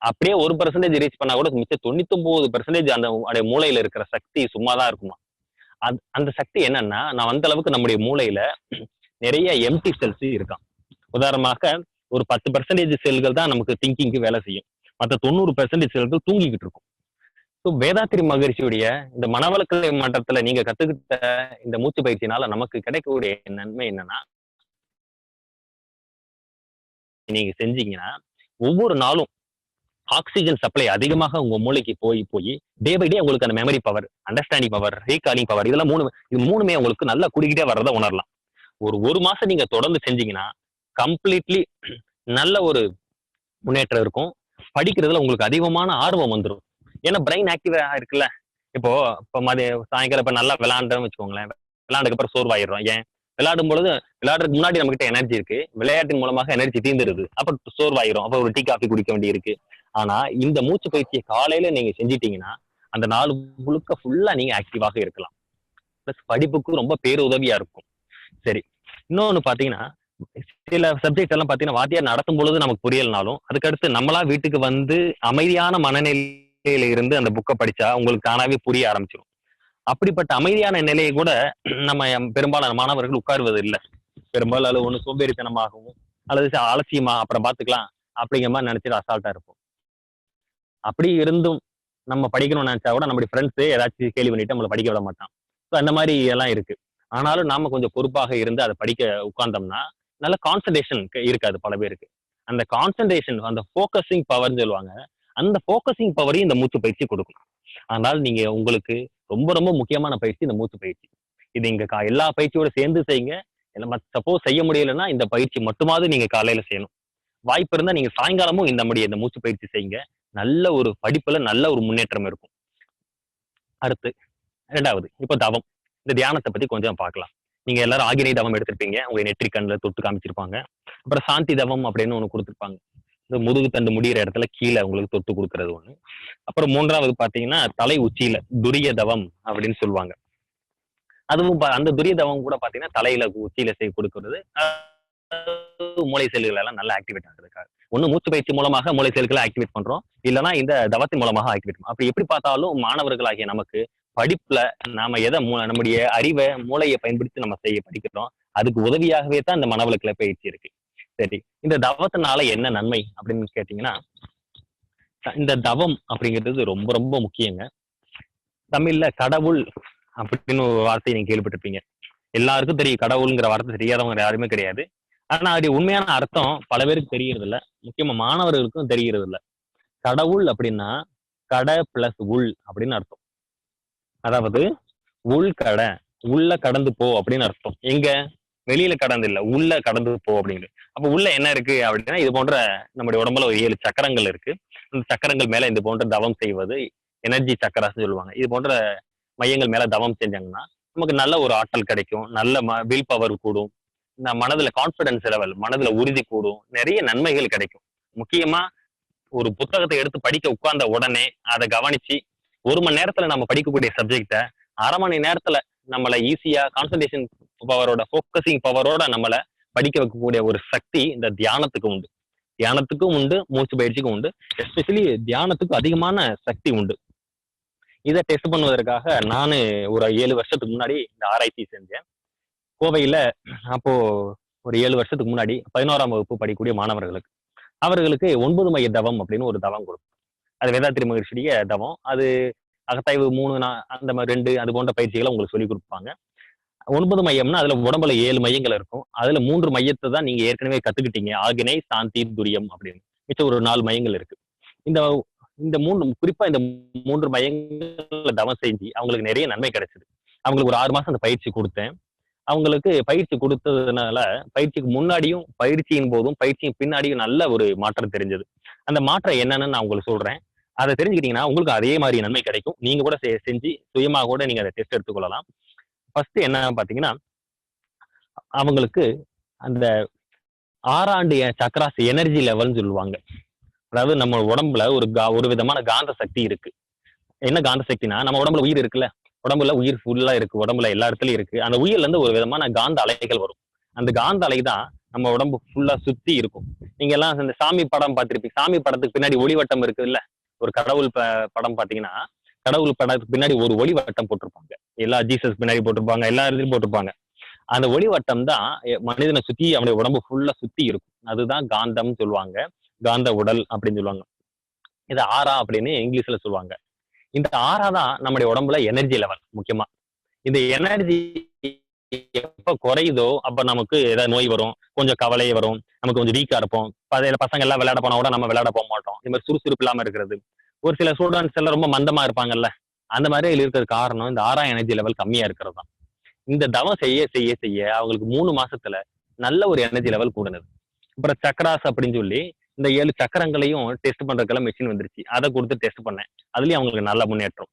அப்படியே 1% ரீச் பண்ணா கூட மிச்சம் 99% அந்த மூளையில இருக்கிற சக்தி சும்மாதான் இருக்குமா. அந்த சக்தி என்னன்னா, நான் அந்த அளவுக்கு நம்முடைய மூளையில நிறைய எம்டி செல்ஸ் இருக்காம். உதாரணமாக ஒரு 10% செல்கள் தான் நமக்கு திங்கிங்க்கு வேலை செய்யும். மற்ற 90% செல்கள் தூங்கிக்கிட்டு இருக்கும். ஸோ வேதாத்திரி மகரிஷியுடைய இந்த மனவளக்கலை மட்டத்துல நீங்க கத்துக்கிட்ட இந்த மூச்சு பயிற்சினால நமக்கு கிடைக்கக்கூடிய நன்மை என்னன்னா, நீங்க செஞ்சீங்கன்னா ஒவ்வொரு நாளும் ஆக்சிஜன் சப்ளை அதிகமாக உங்க மூளைக்கு போய் போய் டே பை டே உங்களுக்கு அந்த memory power, understanding power, recalling power இதெல்லாம் இது மூணுமே உங்களுக்கு நல்லா குடிக்கிட்டே வர்றதை உணரலாம். ஒரு மாசம் நீங்க தொடர்ந்து செஞ்சீங்கன்னா கம்ப்ளீட்லி நல்ல ஒரு முன்னேற்றம் இருக்கும். படிக்கிறதுல உங்களுக்கு அதிகமான ஆர்வம் வந்துடும். ஏன்னா பிரெயின் ஆக்டிவா இருக்குல்ல. இப்போ இப்போ சாயங்காலம் இப்ப நல்லா விளையாண்டோம்னு வச்சுக்கோங்களேன். விளையாண்டுக்கு அப்புறம் சோர்வாயிடுறோம். ஏன் விளையாடும் பொழுது விளையாடுறதுக்கு முன்னாடி நம்ம கிட்ட எனர்ஜி இருக்கு. விளையாட்டின் மூலமாக எனர்ஜி தீர்ந்துருது. அப்ப சோர்வாயிரும். அப்ப ஒரு டீ காஃபி குடிக்க வேண்டி இருக்கு. ஆனா இந்த மூச்சு பயிற்சியை காலையில நீங்க செஞ்சிட்டீங்கன்னா அந்த நாள் முழுக்க ஃபுல்லா நீங்க ஆக்டிவாக இருக்கலாம். பிளஸ் படிப்புக்கு ரொம்ப பேருதவியா இருக்கும். சரி, இன்னொன்னு பாத்தீங்கன்னா சில சப்ஜெக்ட் எல்லாம் பாத்தீங்கன்னா வாத்தியார் நடத்தும் பொழுது நமக்கு புரியலனாலும் அதுக்கடுத்து நம்மளா வீட்டுக்கு வந்து அமைதியான மனநிலையில இருந்து அந்த புக்கை படிச்சா உங்களுக்கு தானாவே புரிய ஆரம்பிச்சிடும். அப்படிப்பட்ட அமைதியான நிலையை கூட நம்ம பெரும்பாலான மாணவர்கள் உட்காருவது இல்லை. பெரும்பாலும் அது ஒண்ணு சோம்பேறித்தனமாகவும் அல்லது அலட்சியமா அப்புறம் பாத்துக்கலாம் அப்படிங்கிற மாதிரி நினைச்சிட்டு அசால்ட்டா இருப்போம். அப்படி இருந்தும் நம்ம படிக்கணும்னு நினைச்சா கூட நம்மளுடைய ஃப்ரெண்ட்ஸ் ஏதாச்சும் கேள்வி பண்ணிட்டு நம்மளை படிக்க விட மாட்டான். ஸோ அந்த மாதிரி எல்லாம் இருக்கு. ஆனாலும் நாம கொஞ்சம் பொறுப்பாக இருந்து அதை படிக்க உட்கார்ந்தோம்னா நல்ல கான்சன்ட்ரேஷன் இருக்காது பல பேருக்கு. அந்த கான்சன்ட்ரேஷன், அந்த ஃபோக்கஸிங் பவர்னு சொல்லுவாங்க. அந்த ஃபோக்கஸிங் பவரையும் இந்த மூச்சு பயிற்சி கொடுக்கும். அதனால நீங்க உங்களுக்கு ரொம்ப ரொம்ப முக்கியமான பயிற்சி இந்த மூச்சு பயிற்சி. இது இங்க எல்லா பயிற்சியோட சேர்ந்து செய்யுங்க. சப்போஸ் செய்ய முடியலைன்னா இந்த பயிற்சி மட்டுமாவது நீங்க காலையில செய்யணும். வாய்ப்பு இருந்தா நீங்க சாயங்காலமும் இந்த மூச்சு பயிற்சி செய்யுங்க. நல்ல ஒரு படிப்புல நல்ல ஒரு முன்னேற்றம் இருக்கும். அடுத்து 2வது இப்ப தவம். இந்த தியானத்தை பத்தி கொஞ்சம் பார்க்கலாம். நீங்க எல்லாரும் ஆகினை தவம் எடுத்திருப்பீங்க. உங்க நெற்றி கண்ணுல தொட்டு காமிச்சிருப்பாங்க. அப்புறம் சாந்தி தவம் அப்படின்னு ஒண்ணு கொடுத்திருப்பாங்க. இந்த முதுகு தண்டு முடியிற இடத்துல கீழே உங்களுக்கு தொட்டு கொடுக்கறது ஒண்ணு. அப்புறம் 3வது பாத்தீங்கன்னா தலை உச்சியில துரிய தவம் அப்படின்னு சொல்லுவாங்க. அதுவும் அந்த துரிய தவம் கூட பாத்தீங்கன்னா தலையில உச்சியில கொடுக்கறது மூளை செல்கள் எல்லாம் நல்லா ஆக்டிவேட் ஆகுறதுக்காக. ஒண்ணு மூச்சு பயிற்சி மூலமாக மூளை செல்களை ஆக்டிவேட் பண்றோம். இல்லைன்னா இந்த தவத்தின் மூலமாக ஆக்டிவேட் பண்ணும். அப்படி எப்படி பார்த்தாலும் மாணவர்களாகிய நமக்கு படிப்புல நாம நம்முடைய அறிவை மூளையை பயன்படுத்தி நம்ம படிக்கிறோம். அதுக்கு உதவியாகவே தான் இந்த மனவளக்கலை பயிற்சி இருக்கு. சரி, இந்த தவத்தினால என்ன நன்மை அப்படின்னு கேட்டீங்கன்னா, இந்த தவம் அப்படிங்கிறது ரொம்ப ரொம்ப முக்கியங்க. தமிழ்ல கடவுள் அப்படின்னு ஒரு வார்த்தையை நீங்க கேள்விப்பட்டிருப்பீங்க. எல்லாருக்கும் தெரியும் கடவுள்ங்கிற வார்த்தை தெரியாதவங்க யாருமே கிடையாது. ஆனா அது உண்மையான அர்த்தம் பல பேருக்கு தெரியறது இல்ல. முக்கியமா மாணவர்களுக்கும் தெரியறது இல்ல. கடவுள் அப்படின்னா கடை பிளஸ் உள் அப்படின்னு அர்த்தம். அதாவது உள் கடை, உள்ள கடந்து போ அப்படின்னு அர்த்தம். எங்க வெளியில கடந்து இல்ல, உள்ள கடந்து போ அப்படின்னு. அப்ப உள்ள என்ன இருக்கு அப்படின்னா இது போன்ற நம்முடைய உடம்புல ஒரு 7 சக்கரங்கள் இருக்கு. அந்த சக்கரங்கள் மேல இது போன்ற தவம் செய்வது எனர்ஜி சக்கராஸ் சொல்லுவாங்க. இது போன்ற மையங்கள் மேல தவம் செஞ்சாங்கன்னா நமக்கு நல்ல ஒரு ஆற்றல் கிடைக்கும். நல்ல வில் பவர் கூடும். மனதுல கான்பிடன்ஸ் லெவல், மனதுல உறுதி கூடும். நிறைய நன்மைகள் கிடைக்கும். முக்கியமா ஒரு புத்தகத்தை எடுத்து படிக்க உட்கார்ந்த உடனே அதை கவனிச்சு 1 மணி நேரத்துல நம்ம படிக்கக்கூடிய சப்ஜெக்ட 1/2 மணி நேரத்துல நம்மள ஈஸியா கான்சன்ட்ரேஷன் பவரோட, ஃபோக்கஸிங் பவரோட நம்மள படிக்க வைக்கக்கூடிய ஒரு சக்தி இந்த தியானத்துக்கு உண்டு. தியானத்துக்கும் உண்டு, மூச்சு பயிற்சிக்கும் உண்டு. எஸ்பெஷலி தியானத்துக்கு அதிகமான சக்தி உண்டு. இதை டெஸ்ட் பண்ணுவதற்காக நானு ஒரு 7 வருஷத்துக்கு முன்னாடி இந்த ஆராய்ச்சி செஞ்சேன். கோவையில அப்போ ஒரு 7 வருஷத்துக்கு முன்னாடி 11ஆம் வகுப்பு படிக்கக்கூடிய மாணவர்களுக்கு அவர்களுக்கு 9 மைய தவம் அப்படின்னு ஒரு தவம் கொடுக்கும். அது வேதாத்திரி மகிழ்ச்சியுடைய தவம். அது அகத்தாய்வு 3 அந்த மாதிரி 2 அது போன்ற பயிற்சிகளை உங்களுக்கு சொல்லி கொடுப்பாங்க. 9 மையம்னா அதுல உடம்புல 7 மையங்கள் இருக்கும். அதுல 3 மையத்தை தான் நீங்க ஏற்கனவே கத்துக்கிட்டீங்க. ஆகினை, சாந்தி, துரியம் அப்படின்னு. மிச்சம் ஒரு 4 மையங்கள் இருக்கு. இந்த இந்த 3 குறிப்பா இந்த 3 மையங்கள்ல தவம் செஞ்சு அவங்களுக்கு நிறைய நன்மை கிடைச்சது. அவங்களுக்கு ஒரு 6 மாசம் அந்த பயிற்சி கொடுத்தேன். அவங்களுக்கு பயிற்சி கொடுத்ததுனால பயிற்சிக்கு முன்னாடியும் பயிற்சியின் போதும் பயிற்சியின் பின்னாடியும் நல்ல ஒரு மாற்றம் தெரிஞ்சது. அந்த மாற்றம் என்னன்னு நான் உங்களுக்கு சொல்றேன். அதை தெரிஞ்சுக்கிட்டீங்கன்னா உங்களுக்கு அதே மாதிரி நன்மை கிடைக்கும். நீங்க கூட செஞ்சு சுயமா கூட நீங்க அதை டெஸ்ட் எடுத்துக்கொள்ளலாம். ஃபர்ஸ்ட் என்ன பாத்தீங்கன்னா, அவங்களுக்கு அந்த 6ஆண்டு சக்கராஸ் எனர்ஜி லெவல்னு சொல்லுவாங்க. அதாவது நம்ம உடம்புல ஒரு விதமான காந்த சக்தி இருக்கு. என்ன காந்த சக்தினா, நம்ம உடம்புல உயிர் இருக்குல்ல, உடம்புல உயிர் ஃபுல்லா இருக்கு, உடம்புல எல்லா இடத்துலயும் இருக்கு. அந்த உயிர்ல இருந்து ஒரு விதமான காந்த அலைகள் வரும். அந்த காந்த அலை தான் நம்ம உடம்பு ஃபுல்லா சுத்தி இருக்கும். நீங்க எல்லாம் இந்த சாமி படம் பார்த்திருப்பீங்க. சாமி படத்துக்கு பின்னாடி ஒளிவட்டம் இருக்குல்ல. ஒரு கடவுள் படம் பார்த்தீங்கன்னா, கடவுள் படத்துக்கு பின்னாடி ஒரு ஒளிவட்டம் போட்டிருப்பாங்க. எல்லா ஜீசஸ் பின்னாடி போட்டிருப்பாங்க. எல்லா இடத்துலயும் போட்டிருப்பாங்க. அந்த ஒளிவட்டம் தான் மனிதனை சுத்தி அவனுடைய உடம்பு ஃபுல்லா சுத்தி இருக்கும். அதுதான் காந்தம்னு சொல்லுவாங்க. காந்த உடல் அப்படின்னு சொல்லுவாங்க. இது ஆரா அப்படின்னு இங்கிலீஷ்ல சொல்லுவாங்க. இந்த ஆறா தான் நம்முடைய உடம்புல எனர்ஜி லெவல் முக்கியமா. இந்த எனர்ஜி எப்ப குறையுதோ அப்ப நமக்கு ஏதாவது நோய் வரும், கொஞ்சம் கவலை வரும், நமக்கு கொஞ்சம் வீக்கா இருப்போம். பசங்க எல்லாம் விளையாட போனா கூட நம்ம விளையாட போக மாட்டோம். இது மாதிரி சுறுசுறுப்பு இல்லாம இருக்கிறது. ஒரு சில ஸ்டூடெண்ட்ஸ் எல்லாம் ரொம்ப மந்தமா இருப்பாங்கல்ல, அந்த மாதிரி இருக்கிற காரணம் இந்த ஆறா எனர்ஜி லெவல் கம்மியா இருக்கிறது தான். இந்த தவம் செய்ய செய்ய செய்ய அவங்களுக்கு 3 மாசத்துல நல்ல ஒரு எனர்ஜி லெவல் கூடுனது. அப்புறம் சக்கராஸ் அப்படின்னு சொல்லி இந்த 7 சக்கரங்களையும் டெஸ்ட் பண்றதுக்கெல்லாம் மெஷின் வந்துருச்சு. அதை கொடுத்து டெஸ்ட் பண்ணேன். அதுலயும் அவங்களுக்கு நல்ல முன்னேற்றம்.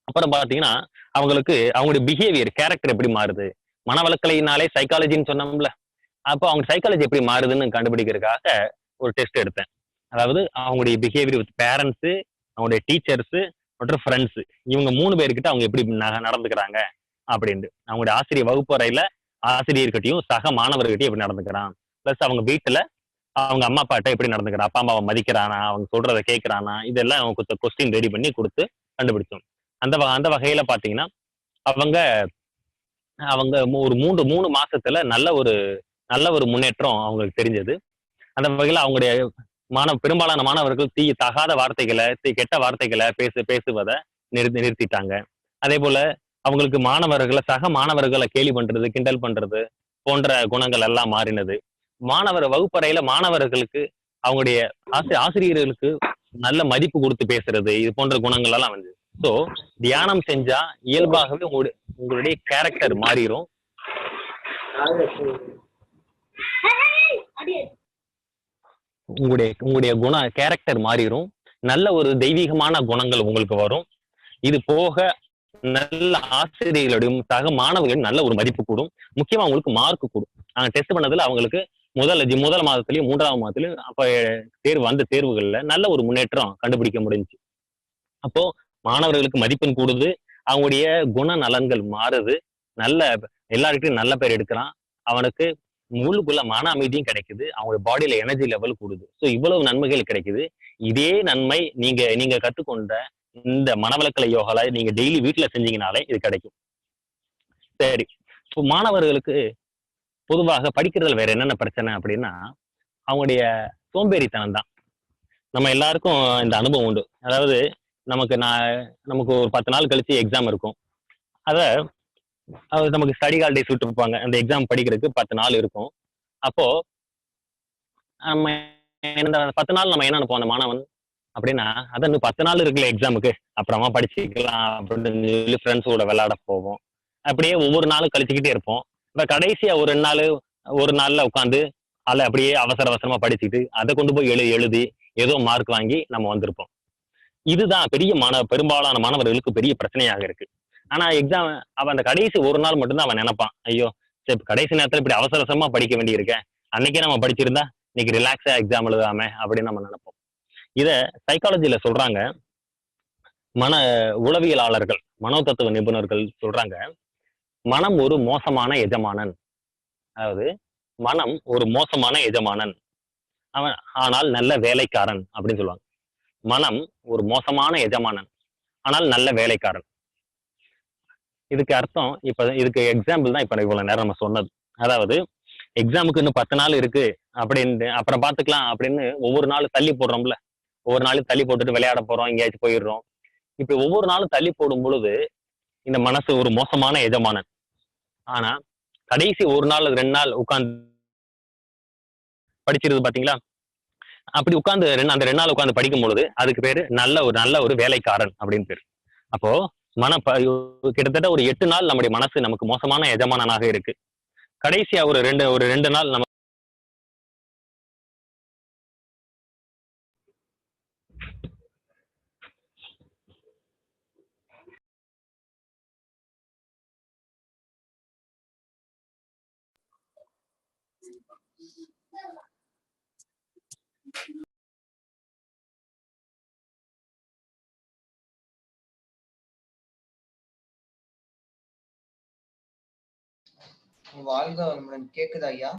அப்புறம் பாத்தீங்கன்னா அவங்களுக்கு அவங்களுடைய பிஹேவியர் கேரக்டர் எப்படி மாறுது, மனவளக்கலையினாலே சைக்காலஜின்னு சொன்னோம்ல, அப்போ அவங்க சைக்காலஜி எப்படி மாறுதுன்னு கண்டுபிடிக்கிறதுக்காக ஒரு டெஸ்ட் எடுத்தேன். அதாவது அவங்களுடைய பிஹேவியர் வித் பேரண்ட்ஸ், அவங்களுடைய டீச்சர்ஸ் மற்றும் ஃப்ரெண்ட்ஸ், இவங்க 3 பேர்கிட்ட அவங்க எப்படி நடந்துக்கிறாங்க அப்படின்ட்டு. அவங்களுடைய ஆசிரியர் வகுப்பு அறையில ஆசிரியர்கிட்டயும் சக மாணவர்கிட்டயும் எப்படி நடந்துக்கிறான், பிளஸ் அவங்க வீட்டுல அவங்க அம்மா அப்பாட்ட எப்படி நடந்துக்கிறான், அப்பா அம்மாவை மதிக்கிறானா, அவங்க சொல்றதை கேட்கிறானா, இதெல்லாம் அவங்க கொஸ்டின் ரெடி பண்ணி கொடுத்து கண்டுபிடிச்சோம். அந்த வகையில பாத்தீங்கன்னா அவங்க அவங்க ஒரு மூணு மாசத்துல நல்ல ஒரு முன்னேற்றம் அவங்களுக்கு தெரிஞ்சது. அந்த வகையில அவங்களுடைய பெரும்பாலான மாணவர்கள் தகாத வார்த்தைகளை, கெட்ட வார்த்தைகளை பேசுவதை நிறுத்திட்டாங்க. அதே போல அவங்களுக்கு சக மாணவர்களை கேலி பண்றது, கிண்டல் பண்றது போன்ற குணங்கள் எல்லாம் மாறினது. வகுப்பறையில மாணவர்களுக்கு அவங்களுடைய ஆசிரியர்களுக்கு நல்ல மதிப்பு கொடுத்து பேசுறது, இது போன்ற குணங்கள் எல்லாம் வந்து. ஸோ தியானம் செஞ்சா இயல்பாகவே உங்களுடைய கேரக்டர் மாறிடும். உங்களுடைய கேரக்டர் மாறிடும். நல்ல ஒரு தெய்வீகமான குணங்கள் உங்களுக்கு வரும். இது போக நல்ல ஆசிரியர்களுடையும் சக மாணவர்களும் நல்ல ஒரு மதிப்பு கூடும். முக்கியமா அவங்களுக்கு மார்க் கூடும். நாங்க டெஸ்ட் பண்ணதுல அவங்களுக்கு முதல் மாதத்திலயும் 3ஆவது மாதத்திலயும் அப்ப தேர்வுகள்ல நல்ல ஒரு முன்னேற்றம் கண்டுபிடிக்க முடிஞ்சுச்சு. அப்போ மாணவர்களுக்கு மதிப்பெண் கூடுது, அவங்களுடைய குணநலன்கள் மாறுது, நல்ல எல்லார்கிட்டையும் நல்ல பேர் எடுக்கிறான், அவனுக்கு உள்ளுக்குள்ள மன அமைதியும் கிடைக்குது, அவங்க பாடியில எனர்ஜி லெவல் கூடுது. ஸோ இவ்வளவு நன்மைகள் கிடைக்குது. இதே நன்மை நீங்க கத்துக்கொண்ட இந்த மனவளக்கலை யோகால நீங்க டெய்லி வீட்டுல செஞ்சீங்கனாலே இது கிடைக்கும். சரி, இப்போ மாணவர்களுக்கு பொதுவாக படிக்கிறதுல வேற என்னென்ன பிரச்சனை அப்படின்னா அவங்களுடைய சோம்பேறித்தனம் தான். நம்ம எல்லாருக்கும் இந்த அனுபவம் உண்டு. அதாவது நமக்கு ஒரு 10 நாள் கழிச்சு எக்ஸாம் இருக்கும். அத நமக்கு ஸ்டடி ஹாலிடேஸ் விட்டுருப்பாங்க. அந்த எக்ஸாம் படிக்கிறதுக்கு 10 நாள் இருக்கும். அப்போ நம்ம இந்த 10 நாள் நம்ம என்ன நினைப்போம், அந்த மாணவன் அப்படின்னா, அதான் இன்னும் 10 நாள் இருக்குல்ல எக்ஸாமுக்கு, அப்புறமா படிச்சுக்கலாம் அப்படின்னு சொல்லி ஃப்ரெண்ட்ஸோட விளையாட போவோம். அப்படியே ஒவ்வொரு நாளும் கழிச்சுக்கிட்டே இருப்போம். இப்ப கடைசியா ஒரு நாள்ல உட்காந்து அப்படியே அவசர அவசரமா படிச்சுட்டு அதை கொண்டு போய் எழுதி ஏதோ மார்க் வாங்கி நம்ம வந்திருப்போம். இதுதான் பெரும்பாலான மாணவர்களுக்கு பெரிய பிரச்சனையாக இருக்கு. ஆனா எக்ஸாம் அவன் அந்த கடைசி ஒரு நாள் மட்டும்தான் அவன் நினைப்பான், ஐயோ சரி கடைசி நேரத்துல இப்படி அவசர அவசரமா படிக்க வேண்டி இருக்கேன், அன்னைக்கே நம்ம படிச்சிருந்தா இன்னைக்கு ரிலாக்ஸா எக்ஸாம் எழுதாம அப்படின்னு நம்ம நினைப்போம். இத சைக்காலஜில சொல்றாங்க. மன உளவியலாளர்கள், மனோதத்துவ நிபுணர்கள் சொல்றாங்க, மனம் ஒரு மோசமான எஜமானன். அதாவது மனம் ஒரு மோசமான எஜமானன், அவன் ஆனால் நல்ல வேலைக்காரன் அப்படின்னு சொல்லுவாங்க. மனம் ஒரு மோசமான எஜமானன் ஆனால் நல்ல வேலைக்காரன். இதுக்கு அர்த்தம் இதுக்கு எக்ஸாம்பிள் தான் இப்ப இவ்வளவு நேரம் நம்ம சொன்னது. அதாவது எக்ஸாமுக்கு இன்னும் 10 நாள் இருக்கு அப்படின்னு அப்புறம் பாத்துக்கலாம் அப்படின்னு ஒவ்வொரு நாளும் தள்ளி போடுறோம்ல, ஒவ்வொரு நாளும் தள்ளி போட்டுட்டு விளையாட போறோம், எங்கேயாச்சும் போயிடுறோம். இப்படி ஒவ்வொரு நாளும் தள்ளி போடும் பொழுது இந்த மனசு ஒரு மோசமான எஜமானன். ஆனா கடைசி ஒரு நாள் 2 நாள் உட்கார்ந்து படிச்சிருது பாத்தீங்களா, அப்படி உட்கார்ந்து அந்த 2 நாள் உட்கார்ந்து படிக்கும் பொழுது அதுக்கு பேரு நல்ல ஒரு வேலைக்காரன் அப்படின்னு பேரு. அப்போ கிட்டத்தட்ட ஒரு 8 நாள் நம்முடைய மனசு நமக்கு மோசமான எஜமானனாக இருக்கு. கடைசியா ஒரு 2 நாள் நம்ம வாழ்க வளமுடன். கேக்குதா ஐயா?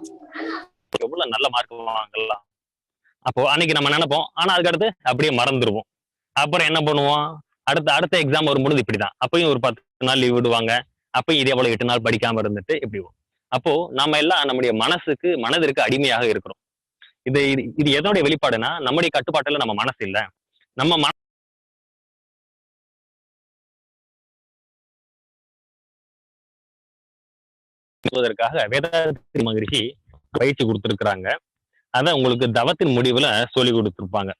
எவ்வளவு நல்ல மார்க் வாங்கலாம். அப்போ அன்னைக்கு நம்ம நினைப்போம். ஆனா அதுக்கடுத்து அப்படியே மறந்துருவோம். அப்புறம் என்ன பண்ணுவோம்? அடுத்த அடுத்த எக்ஸாம் வரும்பொழுது இப்படிதான். அப்பயும் ஒரு 10 நாள் லீவ் விடுவாங்க. அப்பயும் இதே போல 8 நாள் படிக்காம இருந்துட்டு இப்படி வரும். அப்போ நம்ம எல்லாம் நம்முடைய மனதிற்கு அடிமையாக இருக்கிறோம். இது இது இது எதனுடைய வெளிப்பாடுனா, நம்முடைய கட்டுப்பாட்டுல நம்ம மனசு இல்ல. நம்ம மனதுக்காக வேதாத்திரி மகரிஷி பயிற்சி கொடுத்திருக்கிறாங்க. அத உங்களுக்கு தவத்தின் முடிவுல சொல்லி கொடுத்திருப்பாங்க.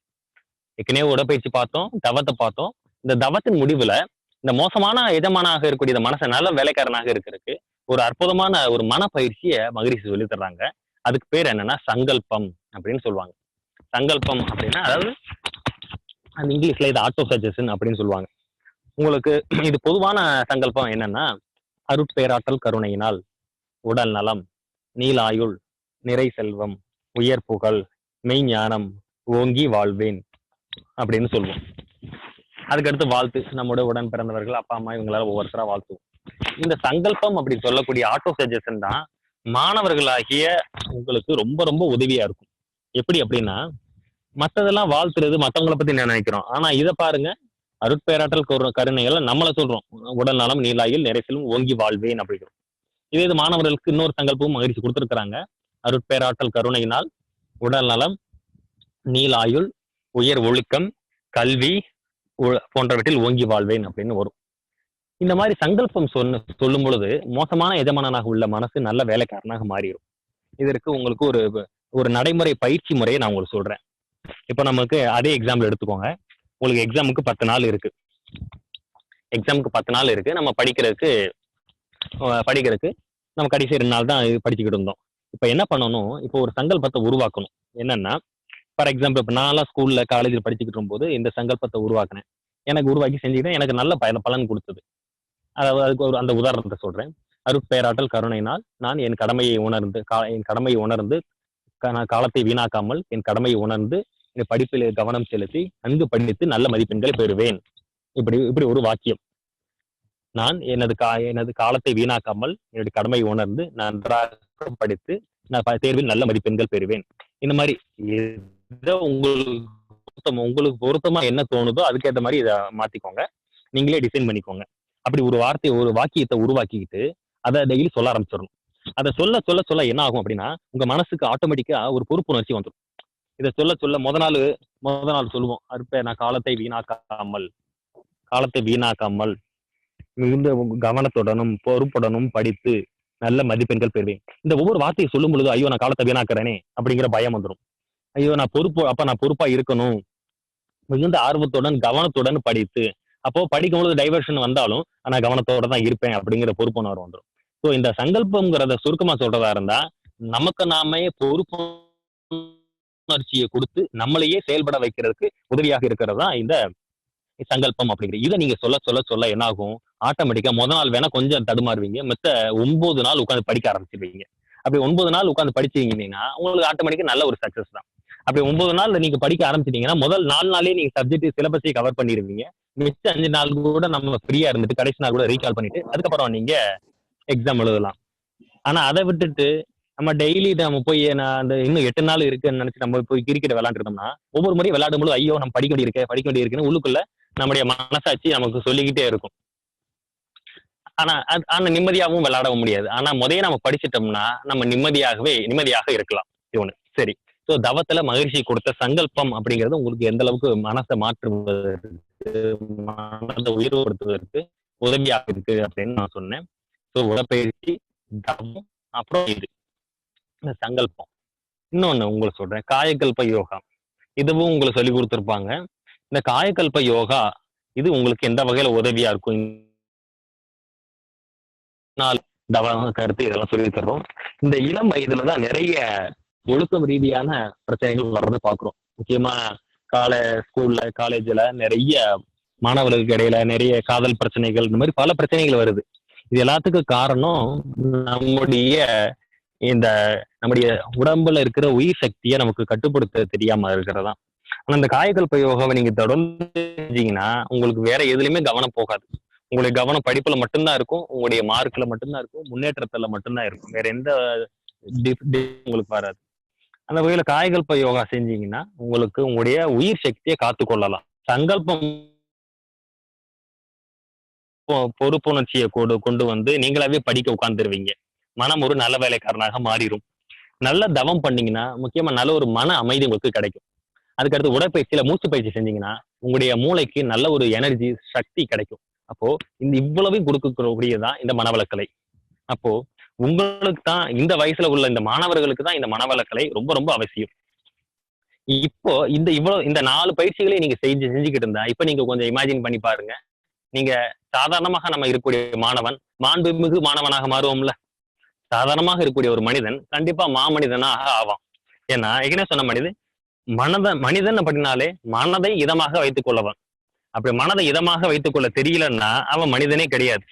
ஏற்கனவே உடற்பயிற்சி பார்த்தோம், தவத்தை பார்த்தோம். இந்த தவத்தின் முடிவுல இந்த மோசமான எஜமானாக இருக்கக்கூடிய இந்த மனச நல்ல வேலைக்காரனாக இருக்கிறதுக்கு ஒரு அற்புதமான ஒரு மனப்பயிற்சிய மகரிஷி சொல்லி தர்றாங்க. அதுக்கு பேர் என்னன்னா சங்கல்பம் அப்படின்னு சொல்லுவாங்க. சங்கல்பம் அப்படின்னா அதாவது அந்த இங்கிலீஷ்ல இது ஆட்டோ சஜஷன் அப்படின்னு சொல்லுவாங்க. உங்களுக்கு இது பொதுவான சங்கல்பம் என்னன்னா, அருட்பேராற்றல் கருணையினால் உடல் நலம், நீலாயுள், நிறை செல்வம், உயர் புகழ், மெய்ஞானம், ஓங்கி வாழ்வேன் அப்படின்னு சொல்லுவோம். அதுக்கடுத்து வாழ்த்து நம்முடைய உடன் பிறந்தவர்கள் அப்பா அம்மா இவங்களால ஒவ்வொருத்தரா வாழ்த்துவோம். இந்த சங்கல்பம் அப்படின்னு சொல்லக்கூடிய ஆட்டோ சஜஷன் தான் மாணவர்களாகிய உங்களுக்கு ரொம்ப ரொம்ப உதவியா இருக்கும். எப்படி அப்படின்னா, மத்ததெல்லாம் வாழ்த்துறது மத்தவங்களை பத்தி நினைக்கிறோம். ஆனா இதை பாருங்க, அருட்பேராற்றல் கருணைகளை நம்மள சொல்றோம். உடல் நலம், நீலாயில், நிறைசிலும் ஓங்கி வாழ்வேன் அப்படிங்கிறோம். இதே இது மாணவர்களுக்கு இன்னொரு சங்கல்பமும் மகிழ்ச்சி கொடுத்திருக்கிறாங்க. அருட்பேராற்றல் கருணையினால் உடல் நலம், நீலாயுள், உயர் ஒழுக்கம், கல்வி போன்றவற்றில் ஓங்கி வாழ்வேன் அப்படின்னு வரும். இந்த மாதிரி சங்கல்பம் சொல்லும் பொழுது மோசமான எஜமானனாக உள்ள மனசு நல்ல வேலைக்காரனாக மாறிடும். இதற்கு உங்களுக்கு ஒரு ஒரு நடைமுறை பயிற்சி முறையை நான் உங்களுக்கு சொல்றேன். இப்ப நமக்கு அதே எக்ஸாம்பிள் எடுத்துக்கோங்க. உங்களுக்கு எக்ஸாமுக்கு 10 நாள் இருக்கு. நம்ம படிக்கிறதுக்கு நம்ம கடைசி 2 நாள் தான் படிச்சுக்கிட்டு இருந்தோம். இப்ப என்ன பண்ணணும்? இப்போ ஒரு சங்கல்பத்தை உருவாக்கணும். என்னன்னா, ஃபார் எக்ஸாம்பிள் இப்ப நான்லாம் ஸ்கூல்ல காலேஜில் படிச்சுக்கிட்டு இருக்கும்போது இந்த சங்கல்பத்தை உருவாக்கினேன். எனக்கு உருவாக்கி செஞ்சுக்கிட்டேன். எனக்கு நல்ல பலன் கொடுத்தது. அதாவது அதுக்கு அந்த உதாரணத்தை சொல்றேன். அருட்பேராற்றல் கருணையினால் நான் என் கடமையை உணர்ந்து காலத்தை வீணாக்காமல் என் கடமையை உணர்ந்து என் படிப்பில் கவனம் செலுத்தி நன்கு படித்து நல்ல மதிப்பெண்களை பெறுவேன். இப்படி ஒரு வாக்கியம். நான் எனது காலத்தை வீணாக்காமல் என்னுடைய கடமையை உணர்ந்து நன்றாக படித்து நான் தேர்வில் நல்ல மதிப்பெண்கள் பெறுவேன். இந்த மாதிரி உங்களுக்கு பொருத்தமா என்ன தோணுதோ அதுக்கேற்ற மாதிரி இதை மாத்திக்கோங்க. நீங்களே டிசைன் பண்ணிக்கோங்க. அப்படி ஒரு வாக்கியத்தை உருவாக்கிக்கிட்டு அதை டெய்லி சொல்ல ஆரம்பிச்சிடணும். அதை சொல்ல சொல்ல சொல்ல என்ன ஆகும் அப்படின்னா, உங்க மனசுக்கு ஆட்டோமேட்டிக்கா ஒரு பொறுப்புணர்ச்சி வந்துடும். இதை சொல்ல சொல்ல முத நாள் சொல்லுவோம். நான் காலத்தை வீணாக்காமல் மிகுந்த கவனத்துடனும் பொறுப்புடனும் படித்து நல்ல மதிப்பெண்கள் பெறுவேன். இந்த ஒவ்வொரு வார்த்தையை சொல்லும் பொழுது ஐயோ நான் காலத்தை வீணாக்குறேனே அப்படிங்கிற பயம் வந்துடும். ஐயோ நான் பொறுப்பா இருக்கணும். மிகுந்த ஆர்வத்துடன் கவனத்துடன் படித்து, அப்போ படிக்கும்பொழுது டைவர்ஷன் வந்தாலும் ஆனா கவனத்தோட தான் இருப்பேன் அப்படிங்கிற பொறுப்புணர்வு வந்துடும். ஸோ இந்த சங்கல்பம்ங்கிறத சுருக்கமா சொல்றதா இருந்தா, நமக்கு நாமே பொறுப்புணர்ச்சியை கொடுத்து நம்மளையே செயல்பட வைக்கிறதுக்கு உதவியாக இருக்கிறது தான் இந்த சங்கல்பம் அப்படிங்கிறது. இதை நீங்க சொல்ல சொல்ல சொல்ல என்ன ஆகும்? ஆட்டோமேட்டிக்கா முதல் நாள் வேணா கொஞ்சம் தடுமாறுவீங்க. மத்த 9 நாள் உட்காந்து படிக்க ஆரம்பிச்சிருவீங்க. அப்படி 9 நாள் உட்காந்து படிச்சீங்கன்னா உங்களுக்கு ஆட்டோமேட்டிக்கா நல்ல ஒரு சக்சஸ் தான். அப்படி 9 நாள் நீங்க படிக்க ஆரம்பிச்சிட்டீங்கன்னா முதல் 4 நாளே நீங்க சப்ஜெக்ட் சிலபஸை கவர் பண்ணிருவீங்க. மிச்ச 5 நாள் கூட நம்ம ஃப்ரீயா இருந்துட்டு கடைசி நாள் கூட ரீகால் பண்ணிட்டு அதுக்கப்புறம் நீங்க எக்ஸாம் எழுதலாம். ஆனா அதை விட்டுட்டு நம்ம டெய்லி நம்ம போய் அந்த இன்னும் 8 நாள் இருக்குன்னு நினைச்சு நம்ம போய் கிரிக்கெட் விளையாண்டுருந்தோம்னா ஒவ்வொரு முறையும் விளையாடும் போது ஐயோ நம்ம படிக்க வேண்டியிருக்குன்னு உள்ளுக்குள்ள நம்முடைய மனசாட்சி நமக்கு சொல்லிக்கிட்டே இருக்கும். ஆனா நிம்மதியாகவும் விளையாடவும் முடியாது. ஆனா முதைய நம்ம படிச்சிட்டோம்னா நம்ம நிம்மதியாக இருக்கலாம். இவனு சரி. ஸோ தவத்துல மகிழ்ச்சி கொடுத்த சங்கல்பம் அப்படிங்கிறது உங்களுக்கு எந்த அளவுக்கு மனசை மாற்றுவதற்கு, மனதை உயர்வுபடுத்துவதற்கு உதவியாக இருக்கு அப்படின்னு நான் சொன்னேன். ஸோ உடற்பயிற்சி, தவம், அப்புறம் இது இந்த சங்கல்பம். இன்னொன்னு உங்களுக்கு சொல்றேன், காயகல்ப யோகா. இதுவும் உங்களுக்கு சொல்லி கொடுத்துருப்பாங்க. இந்த காயகல்ப யோகா இது உங்களுக்கு எந்த வகையில உதவியா இருக்கும்? கருத்து இதெல்லாம் சொல்லி தர்றோம். இந்த இளம் வயதுலதான் நிறைய ஒழுக்கம் ரீதியான பிரச்சனைகள் வர்றது பாக்குறோம். முக்கியமா ஸ்கூல்ல காலேஜ்ல நிறைய மாணவர்களுக்கு இடையில நிறைய காதல் பிரச்சனைகள், இந்த மாதிரி பல பிரச்சனைகள் வருது. இது எல்லாத்துக்கும் காரணம் நம்முடைய உடம்புல இருக்கிற உயிர் சக்தியை நமக்கு கட்டுப்படுத்த தெரியாம இருக்கிறதா. ஆனா இந்த காயகல்ப யோகாவை நீங்க தொடர்ந்து செஞ்சீங்கன்னா உங்களுக்கு வேற எதுலையுமே கவனம் போகாது. உங்களுடைய கவனம் படிப்புல மட்டும்தான் இருக்கும், உங்களுடைய மார்க்ல மட்டும்தான் இருக்கும், முன்னேற்றத்துல மட்டும்தான் இருக்கும். வேற எந்த உங்களுக்கு வராது. அந்த வகையில காயகல்ப யோகா செஞ்சீங்கன்னா உங்களுக்கு உங்களுடைய உயிர் சக்தியை காத்து கொள்ளலாம். சங்கல்பம் பொறுப்புணர்ச்சியை கொண்டு வந்து நீங்களாவே படிக்க உட்கார்ந்துருவீங்க. மனம் ஒரு நல்ல வேலைக்காரனாக மாறிடும். நல்ல தவம் பண்ணீங்கன்னா முக்கியமா நல்ல ஒரு மன அமைதி உங்களுக்கு கிடைக்கும். அதுக்கடுத்து உடற்பயிற்சியில மூச்சு பயிற்சி செஞ்சீங்கன்னா உங்களுடைய மூளைக்கு நல்ல ஒரு எனர்ஜி சக்தி கிடைக்கும். அப்போ இந்த இவ்வளவையும் கொடுக்கக்கூடியதான் இந்த மனவளக்கலை. அப்போ உங்களுக்கு தான் இந்த வயசுல உள்ள இந்த மாணவர்களுக்கு தான் இந்த மனவளக்கலை ரொம்ப ரொம்ப அவசியம். இப்போ இந்த 4 பயிற்சிகளையும் நீங்க செஞ்சுக்கிட்டு இருந்தா இப்ப நீங்க கொஞ்சம் இமேஜின் பண்ணி பாருங்க. நீங்க சாதாரணமாக நம்ம இருக்கக்கூடிய மாணவன் மாண்புமிகு மாணவனாக மாறுவோம்ல. சாதாரணமாக இருக்கக்கூடிய ஒரு மனிதன் கண்டிப்பா மாமனிதனாக ஆவான். ஏன்னா ஏற்கனவே சொன்ன மனிதன் அப்படின்னாலே மனதை இதமாக வைத்துக் கொள்ளவன். அப்படி மனதை இதமாக வைத்துக் கொள்ள தெரியலன்னா அவன் மனிதனே கிடையாது.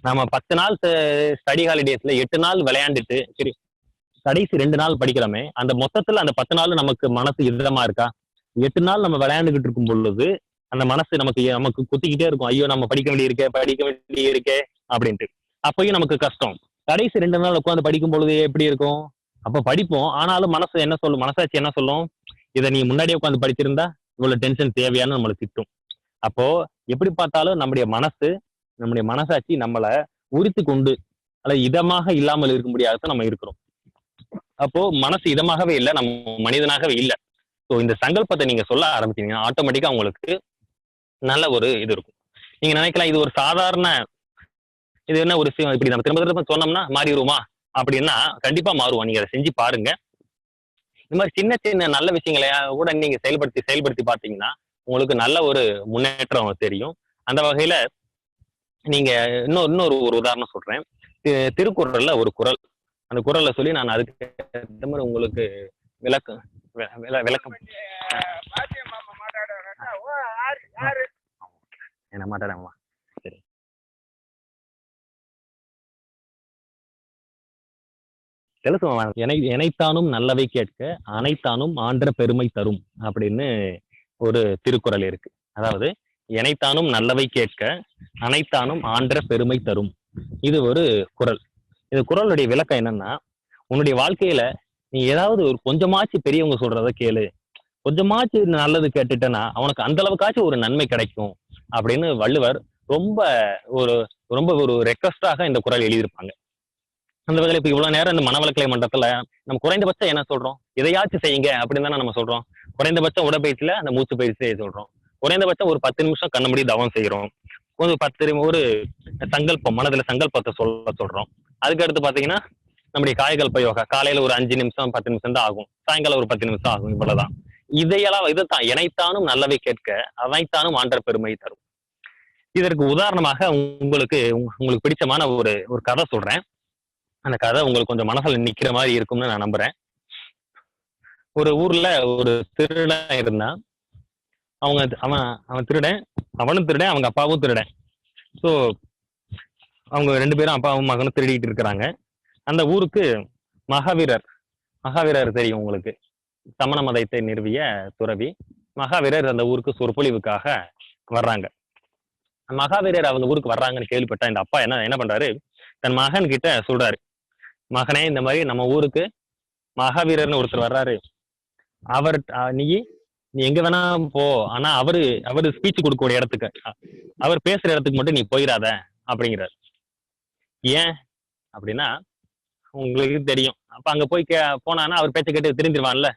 நம்ம 10 நாள் ஸ்டடி ஹாலிடேஸ்ல 8 நாள் விளையாண்டுட்டு சரி கடைசி 2 நாள் படிக்கிறோமே அந்த மொத்தத்துல அந்த 10 நாள் நமக்கு மனசு இதமா இருக்கா? 8 நாள் நம்ம விளையாண்டுகிட்டு இருக்கும் பொழுது அந்த மனசு நமக்கு குத்திக்கிட்டே இருக்கும். ஐயோ நம்ம படிக்க வேண்டியிருக்கே அப்படின்ட்டு. அப்பயும் நமக்கு கஷ்டம். கடைசி 2 நாள் உட்காந்து படிக்கும் பொழுது எப்படி இருக்கும்? அப்ப படிப்போம். ஆனாலும் மனசு என்ன சொல்லும்? மனசாட்சி என்ன சொல்லும்? இதை நீ முன்னாடியே உட்காந்து படிச்சிருந்தா இவ்வளவு டென்ஷன் தேவையான்னு நம்மளை திட்டும். அப்போ எப்படி பார்த்தாலும் நம்முடைய மனசாட்சி நம்மளை உரித்து கொண்டு அல்ல இதமாக இல்லாமல் இருக்க முடியாத நம்ம இருக்கிறோம். அப்போ மனசு இதமாகவே இல்லை, நம்ம மனிதனாகவே இல்லை. ஸோ இந்த சங்கல்பத்தை நீங்க சொல்ல ஆரம்பிச்சீங்கன்னா ஆட்டோமேட்டிக்கா உங்களுக்கு நல்ல ஒரு இது இருக்கும். நீங்க நினைக்கலாம் இது ஒரு சாதாரண இது என்ன ஒரு இப்படி நம்ம திரும்ப திரும்ப சொன்னோம்னா மாறிடுவோமா அப்படின்னா கண்டிப்பா மாறுவோம். நீங்க அதை செஞ்சு பாருங்க. இந்த மாதிரி சின்ன சின்ன நல்ல விஷயங்களை கூட நீங்க செயல்படுத்தி பார்த்தீங்கன்னா உங்களுக்கு நல்ல ஒரு முன்னேற்றம் தெரியும். அந்த வகையில நீங்க இன்னொரு ஒரு உதாரணம் சொல்றேன். திருக்குறள்ல ஒரு குறள், அந்த குறளை சொல்லி நான் அதுக்கு ஏற்ற மாதிரி உங்களுக்கு விளக்கம் என்ன மாட்டாடாமா சரி. எனைத்தானும் நல்லவை கேட்க அனைத்தானும் ஆன்ற பெருமை தரும் அப்படின்னு ஒரு திருக்குறள் இருக்கு. அதாவது எனைத்தானும் நல்லவை கேட்க அனைத்தானும் ஆன்ற பெருமை தரும். இது ஒரு குறள். இந்த குறளுடைய விளக்கம் என்னன்னா, உன்னுடைய வாழ்க்கையில நீ ஏதாவது ஒரு கொஞ்சமாச்சு பெரியவங்க சொல்றத கேளு, கொஞ்சமாச்சு நல்லது கேட்டுட்டேன்னா அவனுக்கு அந்த அளவுக்காச்சும் ஒரு நன்மை கிடைக்கும் அப்படின்னு வள்ளுவர் ரொம்ப ஒரு ரெக்வஸ்டாக இந்த குறள் எழுதியிருப்பாங்க. அந்த வகையில இப்ப இவ்வளவு நேரம் இந்த மனவளக்கலை மன்றத்துல நம்ம குறைந்தபட்சம் என்ன சொல்றோம்? எதையாச்சும் செய்யுங்க அப்படின்னு தானே நம்ம சொல்றோம். குறைந்தபட்சம் உடற்பயிற்சியில அந்த மூச்சு பயிற்சி சொல்றோம். குறைந்தபட்சம் ஒரு 10 நிமிஷம் கண்ண தவம் செய்யறோம். ஒரு சங்கல்பம், மனதுல சங்கல்பத்தை சொல்றோம். அதுக்கு அடுத்து பாத்தீங்கன்னா நம்முடைய காயகல்ப யோகா காலையில ஒரு 5 நிமிஷம் 10 நிமிஷம் தான் ஆகும், சாயங்காலம் ஒரு 10 நிமிஷம் ஆகும். இவ்வளவுதான். இதைத்தான் எனைத்தானும் நல்லவை கேட்க அனைத்தானும் ஆன்ற பெருமை தரும். இதற்கு உதாரணமாக உங்களுக்கு பிடிச்சமான ஒரு கதை சொல்றேன். அந்த கதை உங்களுக்கு கொஞ்சம் மனசுல நிக்கிற மாதிரி இருக்கும்னு நான் நம்புறேன். ஒரு ஊர்ல ஒரு திருடன் இருந்தான். அவன் திருடன், அவனும் திருடன், அவங்க அப்பாவும் திருடன். ஸோ அவங்க 2 பேரும் அப்பாவும் மகனும் திருடிட்டு இருக்கிறாங்க. அந்த ஊருக்கு மகாவீரர் தெரியும் உங்களுக்கு, சமண மதத்தை நிறுவிய துறவி மகாவீரர் அந்த ஊருக்கு சொற்பொழிவுக்காக வர்றாங்க. மகாவீரர் அவங்க ஊருக்கு வர்றாங்கன்னு கேள்விப்பட்டா இந்த அப்பா என்ன பண்றாரு, தன் மகன் கிட்ட சொல்றாரு, மகனே இந்த மாதிரி நம்ம ஊருக்கு மகாவீரர்னு ஒருத்தர் வர்றாரு, அவர் நீ எங்க வேணா போ, ஆனா அவரு ஸ்பீச் கொடுக்கக்கூடிய இடத்துக்கு, அவர் பேசுற இடத்துக்கு மட்டும் நீ போயிடாத அப்படிங்கிறார். ஏன் அப்படின்னா உங்களுக்கு தெரியும், அப்ப அங்க போய் போனான்னா அவர் பேச்ச கேட்டு திருந்திருவான்ல.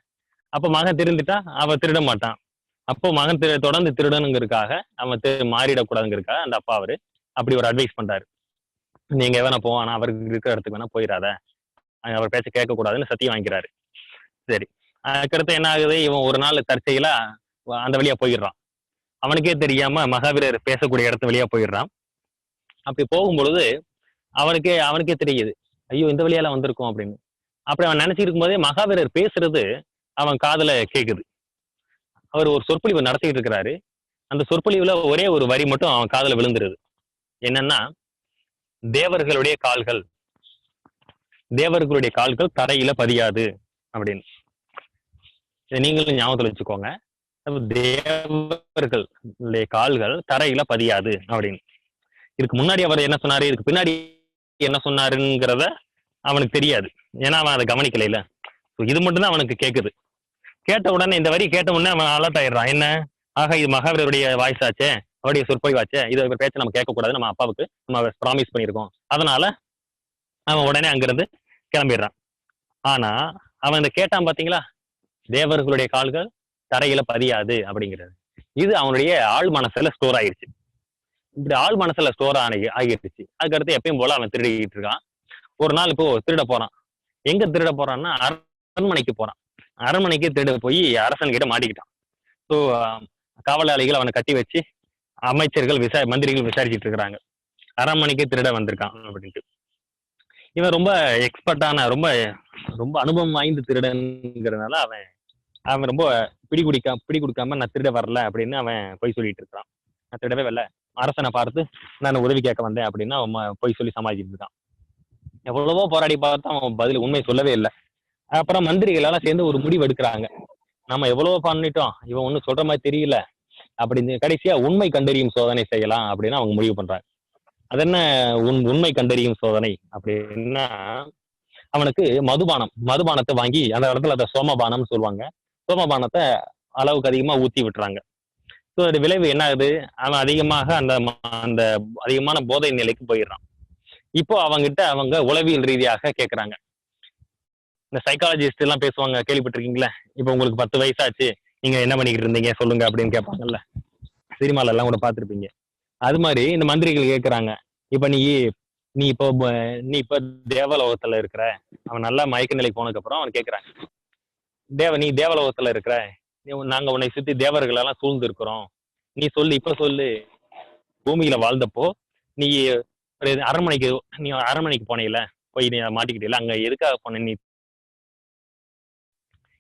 அப்ப மகன் திருந்துட்டா அவன் திருட மாட்டான். அப்போ மகன் தொடர்ந்து திருடனுங்கிறதுக்காக அவன் மாறிடக்கூடாதுங்கிறதுக்காக அந்த அப்பா அவரு அப்படி ஒரு அட்வைஸ் பண்றாரு. நீங்க வேணா போ, ஆனா அவருக்கு இருக்கிற இடத்துக்கு வேணா போயிடாத, அவர் பேச்ச கேட்க கூடாதுன்னு சத்தியம் வாங்கிக்கிறாரு. சரி, அதுக்கடுத்து என்ன ஆகுது, இவன் ஒரு நாள் தற்செயலா அந்த வழியா போயிடுறான். அவனுக்கே தெரியாம மகாவீரர் பேசக்கூடிய இடத்து வழியா போயிடுறான். அப்படி போகும்பொழுது அவனுக்கே தெரியுது, ஐயோ இந்த வழியால வந்திருக்கோம் அப்படின்னு. அப்படி அவன் நினைச்சிட்டு இருக்கும் போதே மகாவீரர் பேசுறது அவன் காதுல கேக்குது. அவர் ஒரு சொற்பொழிவு நடத்திட்டு இருக்கிறாரு. அந்த சொற்பொழிவுல ஒரே ஒரு வரி மட்டும் அவன் காதுல விழுந்துருது. என்னன்னா, தேவர்களுடைய கால்கள் தரையில பதியாது அப்படின்னு. இதை நீங்களும் ஞாபகத்துல வச்சுக்கோங்க. தேவர்களுடைய கால்கள் தரையில பதியாது அப்படின்னு. இதுக்கு முன்னாடி அவர் என்ன சொன்னாரு, இதுக்கு பின்னாடி என்ன சொன்னாருங்கிறத அவனுக்கு தெரியாது. ஏன்னா அவன் அதை கவனிக்கல இல்ல. இது மட்டும் தான் அவனுக்கு கேக்குது. கேட்ட உடனே இந்த வரி கேட்ட உடனே அவன் அலர்ட் ஆயிடுறான். என்ன? ஆக இது மகாவீரருடைய வாய்ஸ் ஆச்சே, அவருடைய சொற்பொழிவாச்சே, இது இவர் பேச்சை நம்ம கேட்கக்கூடாது, நம்ம அப்பாவுக்கு நம்ம ப்ராமிஸ் பண்ணியிருக்கோம். அதனால அவன் உடனே அங்கிருந்து கிளம்பிடுறான். ஆனா அவன் இந்த கேட்டான் பாத்தீங்களா, தேவர்களுடைய கால்கள் தரையில பதியாது அப்படிங்கிறது. இது அவனுடைய ஆழ் மனசுல ஸ்டோர் ஆயிருச்சு. இப்படி ஆழ் மனசுல ஸ்டோர் ஆகிடுச்சு. அதுக்கடுத்து எப்பயும் போல அவன் திருடிக்கிட்டு இருக்கான். ஒரு நாள் இப்போ திருட போறான். எங்க திருட போறான்னா அரண்மனைக்கு போறான். அரண்மனைக்கு திருட போய் அரசன் கிட்ட மாட்டிக்கிட்டான். ஸோ காவலாளிகள் அவனை கட்டி வச்சு அமைச்சர்கள் மந்திரிகள் விசாரிச்சுட்டு இருக்கிறாங்க. அரண்மனைக்கு திருட வந்திருக்கான் அப்படின்ட்டு. இவன் ரொம்ப எக்ஸ்பர்ட்டான ரொம்ப ரொம்ப அனுபவம் வாய்ந்த திருடன்ங்கிறதுனால அவன் அவன் ரொம்ப பிடி கொடுக்காம நான் திருட வரல அப்படின்னு அவன் பொய் சொல்லிட்டு இருக்கான். நான் திருடவே வரல, அரசனை பார்த்து நான் உதவி கேட்க வந்தேன் அப்படின்னு அவன் பொய் சொல்லி சமாளிச்சுட்டு இருக்கான். எவ்வளவோ போராடி பார்த்தா அவன் பதில் உண்மை சொல்லவே இல்லை. அப்புறம் மந்திரிகளால சேர்ந்து ஒரு முடிவு எடுக்கிறாங்க. நம்ம எவ்வளவோ பண்ணிட்டோம், இவன் ஒன்னும் சொல்ற மாதிரி தெரியல அப்படின்னு கடைசியா உண்மை கண்டறியும் சோதனை செய்யலாம் அப்படின்னு அவங்க முடிவு பண்றாங்க. அது என்ன உண்மை கண்டறியும் சோதனை அப்படின்னா, அவனுக்கு மதுபானத்தை வாங்கி அந்த இடத்துல அதை சோமபானம்னு சொல்லுவாங்க. சோமபானத்தை அளவுக்கு அதிகமா ஊத்தி விட்டுறாங்க. ஸோ அது விளைவு என்ன ஆகுது, அவன் அதிகமாக அந்த அந்த அதிகமான போதை நிலைக்கு போயிடுறான். இப்போ அவங்கிட்ட அவங்க உளவியல் ரீதியாக கேட்கறாங்க. இந்த சைக்காலஜிஸ்ட் எல்லாம் பேசுவாங்க, கேள்விப்பட்டிருக்கீங்களா? இப்போ உங்களுக்கு 10 வயசாச்சு, நீங்க என்ன பண்ணிக்கிட்டு இருந்தீங்க சொல்லுங்க அப்படின்னு கேட்பாங்கல்ல, சினிமால எல்லாம் கூட பார்த்துருப்பீங்க. அது மாதிரி இந்த மந்திரிகள் கேட்கறாங்க, இப்ப நீ நீ இப்போ நீ இப்ப தேவலோகத்துல இருக்கிற. அவன் நல்லா மயக்க நிலைக்கு போனதுக்கு அப்புறம் அவன் கேட்கறாங்க, நீ தேவலோகத்துல இருக்கிற, நாங்க உன்னை சுத்தி தேவர்கள் எல்லாம் சூழ்ந்து இருக்கிறோம், நீ சொல்லு, இப்ப சொல்லு, பூமியில வாழ்ந்தப்போ நீ ஒரு அரண்மனைக்கு போனீல, போய் நீ மாட்டிக்கிட்டீல, அங்க எதுக்காக போன நீ?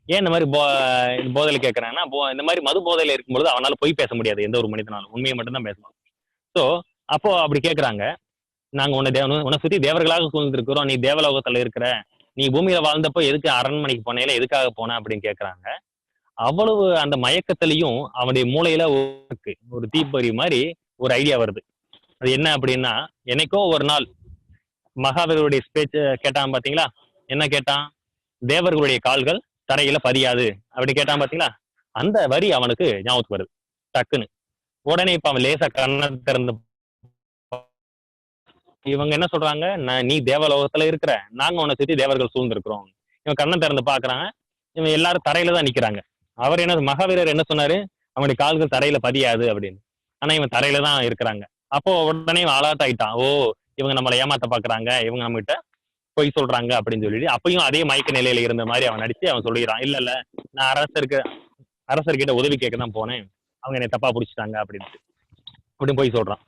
ஏன் இந்த மாதிரி போதையில கேட்கறாங்கன்னா, இந்த மாதிரி மது போதையில இருக்கும்போது அவனால பொய் பேச முடியாது. எந்த ஒரு மனிதனாலும் உண்மையை மட்டும்தான் பேசணும். ஸோ அப்போ அப்படி கேட்கறாங்க, நாங்க உன்னை சுத்தி தேவர்களாக சூழ்ந்திருக்கிறோம், நீ தேவலோகத்துல இருக்கிற, நீ பூமியில வாழ்ந்தப்போ எதுக்கு அரண்மனைக்கு போனேல, எதுக்காக போன அப்படின்னு கேட்கறாங்க. அவ்வளவு அந்த மயக்கத்திலையும் அவனுடைய மூளையில ஒரு தீப்பொறி மாதிரி ஒரு ஐடியா வருது. அது என்ன அப்படின்னா, என்னைக்கோ ஒரு நாள் மகாவீரருடைய ஸ்பீச் கேட்டான் பாத்தீங்களா, என்ன கேட்டான், தேவர்களுடைய கால்கள் தரையில பதியாது அப்படி கேட்டான் பாத்தீங்களா, அந்த வரி அவனுக்கு ஞாபகத்துக்கு வருது டக்குன்னு. உடனே இப்ப அவன் லேசா கண்ணை திறந்து, இவங்க என்ன சொல்றாங்க, நீ தேவலோகத்துல இருக்கிற, நாங்க உன்னை சுத்தி தேவர்கள் சூழ்ந்திருக்கிறோம். இவன் கண்ணை திறந்து பாக்குறாங்க, இவன் எல்லாரும் தரையில தான் நிக்கிறாங்க. அவர் என்ன, மகாவீரர் என்ன சொன்னாரு, அவனுடைய கால்கள் தரையில பதியாது அப்படின்னு. ஆனா இவன் தரையில தான் இருக்கிறாங்க. அப்போ உடனே அலர்ட் ஆயிட்டான், ஓ இவங்க நம்மளை ஏமாத்த பாக்குறாங்க, இவங்க நம்ம கிட்ட பொய் சொல்றாங்க அப்படின்னு சொல்லிட்டு அப்பயும் அதே மயக்க நிலையில இருந்த மாதிரி அவன் நடிச்சு அவன் சொல்லிடுறான், இல்ல நான் அரசர்கிட்ட உதவி கேட்க தான் போனேன், அவங்க என்னை தப்பா பிடிச்சிட்டாங்க அப்படின்னு போய் சொல்றான்.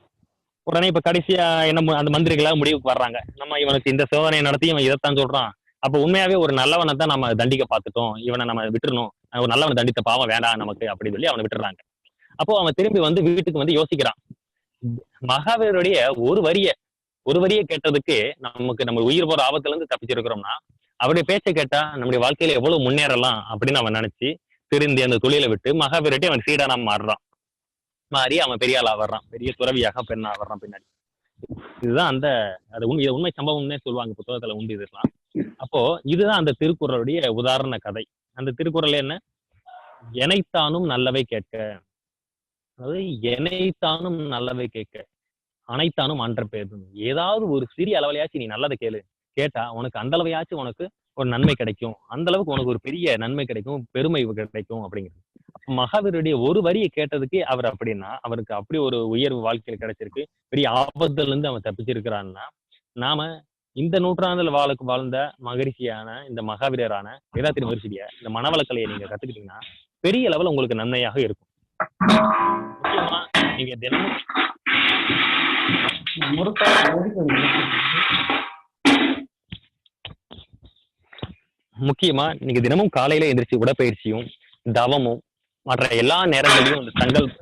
உடனே இப்ப கடைசியா என்ன அந்த மந்திரிகளாக முடிவுக்கு வர்றாங்க, நம்ம இவனுக்கு இந்த சோதனையை நடத்தி இவன் இதைத்தான் சொல்றான், அப்ப உண்மையாவே ஒரு நல்லவனை தான் நம்ம தண்டிக்க பார்த்துட்டோம், இவனை நம்ம விட்டுறணும், ஒரு நல்லவனை தண்டித்த பாவம் வேண்டாம் நமக்கு அப்படின்னு சொல்லி அவனை விட்டுறாங்க. அப்போ அவன் திரும்பி வந்து வீட்டுக்கு வந்து யோசிக்கிறான், மகாவீரருடைய ஒரு வரியை கேட்டதுக்கு நம்ம உயிர் போற ஆபத்துல இருந்து தப்பிச்சிருக்கிறோம்னா, அவருடைய பேச்சை கேட்டா நம்முடைய வாழ்க்கையில எவ்வளவு முன்னேறலாம் அப்படின்னு அவன் நினைச்சு திருந்தி அந்த தொழிலை விட்டு மகாவீரட்டே அவன் சீடானா மாறி அவன் பெரிய ஆளா வர்றான், பெரிய துறவியாக பெண்ணா வர்றான் பின்னாடி. இதுதான் அது உண்மை சம்பவம்னே சொல்லுவாங்க, புத்தகத்துல உண்டு இதெல்லாம். அப்போ இதுதான் அந்த திருக்குறளுடைய உதாரண கதை. அந்த திருக்குறள் என்ன, எனைத்தானும் நல்லவை கேட்க, அதாவது எனைத்தானும் நல்லவை கேட்க, அனைத்தானும் அன்ற பேரும். ஏதாவது ஒரு சிறிய அளவிலையாச்சும் நீ நல்லதை கேட்டா உனக்கு அந்த அளவையாச்சும் உனக்கு ஒரு நன்மை கிடைக்கும், அந்த அளவுக்கு உனக்கு ஒரு பெரிய நன்மை கிடைக்கும், பெருமை கிடைக்கும் அப்படிங்கிறது. மகாவீரருடைய ஒரு வரியை கேட்டதுக்கு அவர் அப்படின்னா, அவருக்கு அப்படி ஒரு உயர்வு வாழ்க்கையில் கிடைச்சிருக்கு, பெரிய ஆபத்துல இருந்து அவன் தப்பிச்சிருக்கிறான்னா, நாம இந்த நூற்றாண்டுல வாழ்ந்த மகரிஷியான இந்த மகாவீரரான வேதாத்திரி மகரிஷிய இந்த மனவளக்கலையை நீங்க கத்துக்கிட்டீங்கன்னா பெரிய அளவில் உங்களுக்கு நன்மையாக இருக்கும். முக்கியமா நீங்க தினமும் காலையில எந்திரிச்சு உடற்பயிற்சியும் தவமும் மற்ற எல்லா நேரங்களையும் இந்த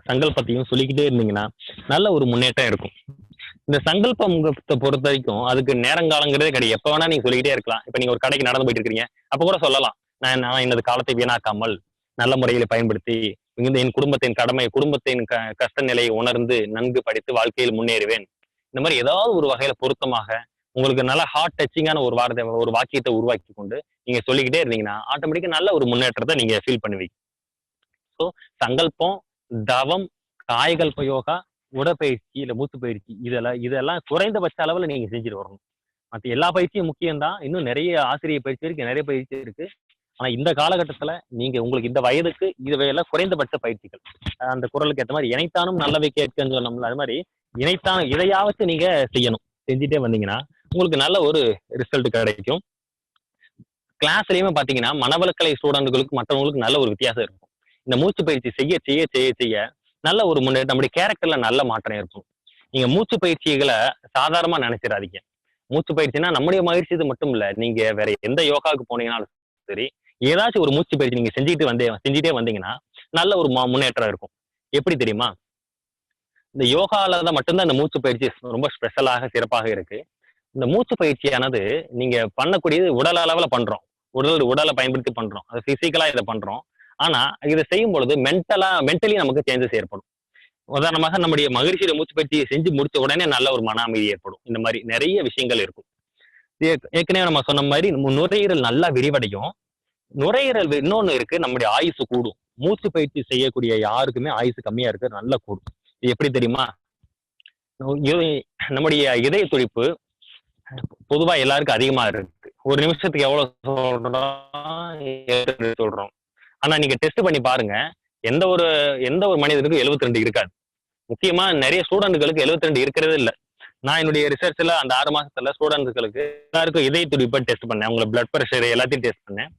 சங்கல்பத்தையும் சொல்லிக்கிட்டே இருந்தீங்கன்னா நல்ல ஒரு முன்னேற்றம் இருக்கும். இந்த சங்கல்பத்தை பொறுத்த வரைக்கும் அதுக்கு நேரங்காலங்கிறதே கிடையாது, எப்ப வேணா நீங்க சொல்லிக்கிட்டே இருக்கலாம். இப்ப நீங்க ஒரு கடைக்கு நடந்து போயிட்டு இருக்கீங்க, அப்ப கூட சொல்லலாம், நான் எனது காலத்தை வீணாக்காமல் நல்ல முறையில பயன்படுத்தி என் குடும்பத்தின் கஷ்ட நிலையை உணர்ந்து நன்கு படித்து வாழ்க்கையில் முன்னேறுவேன், இந்த மாதிரி ஏதாவது ஒரு வகையில பொருத்தமாக உங்களுக்கு நல்ல ஹார்ட் டச்சிங்கான ஒரு வார்த்தை ஒரு வாக்கியத்தை உருவாக்கி கொண்டு நீங்க சொல்லிக்கிட்டே இருந்தீங்கன்னா ஆட்டோமேட்டிக்கா நல்ல ஒரு முன்னேற்றத்தை நீங்க ஃபீல் பண்ணுவீங்க. ஸோ சங்கல்பம், தவம், காயகல்ப யோகா, உடற்பயிற்சி இல்ல மூச்சு பயிற்சி இதெல்லாம் குறைந்தபட்ச அளவுல நீங்க செஞ்சுட்டு வரணும். மத்த எல்லா பயிற்சியும் முக்கியம்தான். இன்னும் நிறைய ஆசிரியர் பயிற்சி இருக்கு, நிறைய பயிற்சி இருக்கு. ஆனா இந்த காலகட்டத்துல நீங்க உங்களுக்கு இந்த வயதுக்கு இதுவையெல்லாம் குறைந்தபட்ச பயிற்சிகள். அந்த குரலுக்கு ஏற்ற மாதிரி இணைத்தானும் நல்லவை கேட்கன்னு சொன்னோம்ல, அது மாதிரி இணைத்தானும் இதையாவது நீங்க செய்யணும். செஞ்சுட்டே வந்தீங்கன்னா உங்களுக்கு நல்ல ஒரு ரிசல்ட் கிடைக்கும். கிளாஸ்லயுமே பாத்தீங்கன்னா மனவளக்கலை ஸ்டூடெண்ட்களுக்கு மற்றவங்களுக்கு நல்ல ஒரு வித்தியாசம் இருக்கும். இந்த மூச்சு பயிற்சி செய்ய செய்ய செய்ய செய்ய நல்ல ஒரு முன்னேற்றம், நம்முடைய கேரக்டர்ல நல்ல மாற்றம் இருக்கும். நீங்க மூச்சு பயிற்சிகளை சாதாரணமா நினைச்சிடாதீங்க. மூச்சு பயிற்சினா நம்முடைய மகிழ்ச்சி இது மட்டும் இல்ல. நீங்க வேற எந்த யோகாவுக்கு போனீங்கன்னாலும் சரி, ஏதாச்சும் ஒரு மூச்சு பயிற்சி நீங்க செஞ்சுட்டே வந்தீங்கன்னா நல்ல ஒரு முன்னேற்றம் இருக்கும். எப்படி தெரியுமா? இந்த யோகால தான் மட்டும்தான் இந்த மூச்சு பயிற்சி ரொம்ப ஸ்பெஷலாக சிறப்பாக இருக்கு. இந்த மூச்சு பயிற்சியானது நீங்க பண்ணக்கூடியது உடல் அளவுல பண்றோம். உடலை பயன்படுத்தி பண்றோம். அது பிசிக்கலா இதை பண்றோம். ஆனா இதை செய்யும் பொழுது மென்டலி நமக்கு சேஞ்சஸ் ஏற்படும். உதாரணமாக நம்முடைய மகிழ்ச்சியில மூச்சு பயிற்சியை செஞ்சு முடிச்ச உடனே நல்ல ஒரு மன அமைதி ஏற்படும். இந்த மாதிரி நிறைய விஷயங்கள் இருக்கும். ஏற்கனவே நம்ம சொன்ன மாதிரி நுரையீரல் நல்லா விரிவடையும். நுரையீரல் இன்னொன்னு இருக்கு, நம்முடைய ஆயுசு கூடும். மூச்சு பயிற்சி செய்யக்கூடிய யாருக்குமே ஆயுசு கம்மியா இருக்கு, நல்லா கூடும். இது எப்படி தெரியுமா? நம்முடைய இதய துடிப்பு பொதுவா எல்லாருக்கும் அதிகமா இருக்கு. ஒரு நிமிஷத்துக்கு எவ்வளவு சொல்றோம். ஆனா நீங்க டெஸ்ட் பண்ணி பாருங்க, எந்த ஒரு மனிதனுக்கும் 72 இருக்காது. முக்கியமா நிறைய ஸ்டூடெண்ட்களுக்கு 72 இருக்கிறதே இல்லை. நான் என்னுடைய ரிசர்ச்ல அந்த 6 மாசத்துல ஸ்டூடெண்ட்களுக்கு எல்லாருக்கும் இதய துடிப்பை டெஸ்ட் பண்ணேன். அவங்களோட பிளட் பிரஷர் எல்லாத்தையும் டெஸ்ட் பண்ணேன்.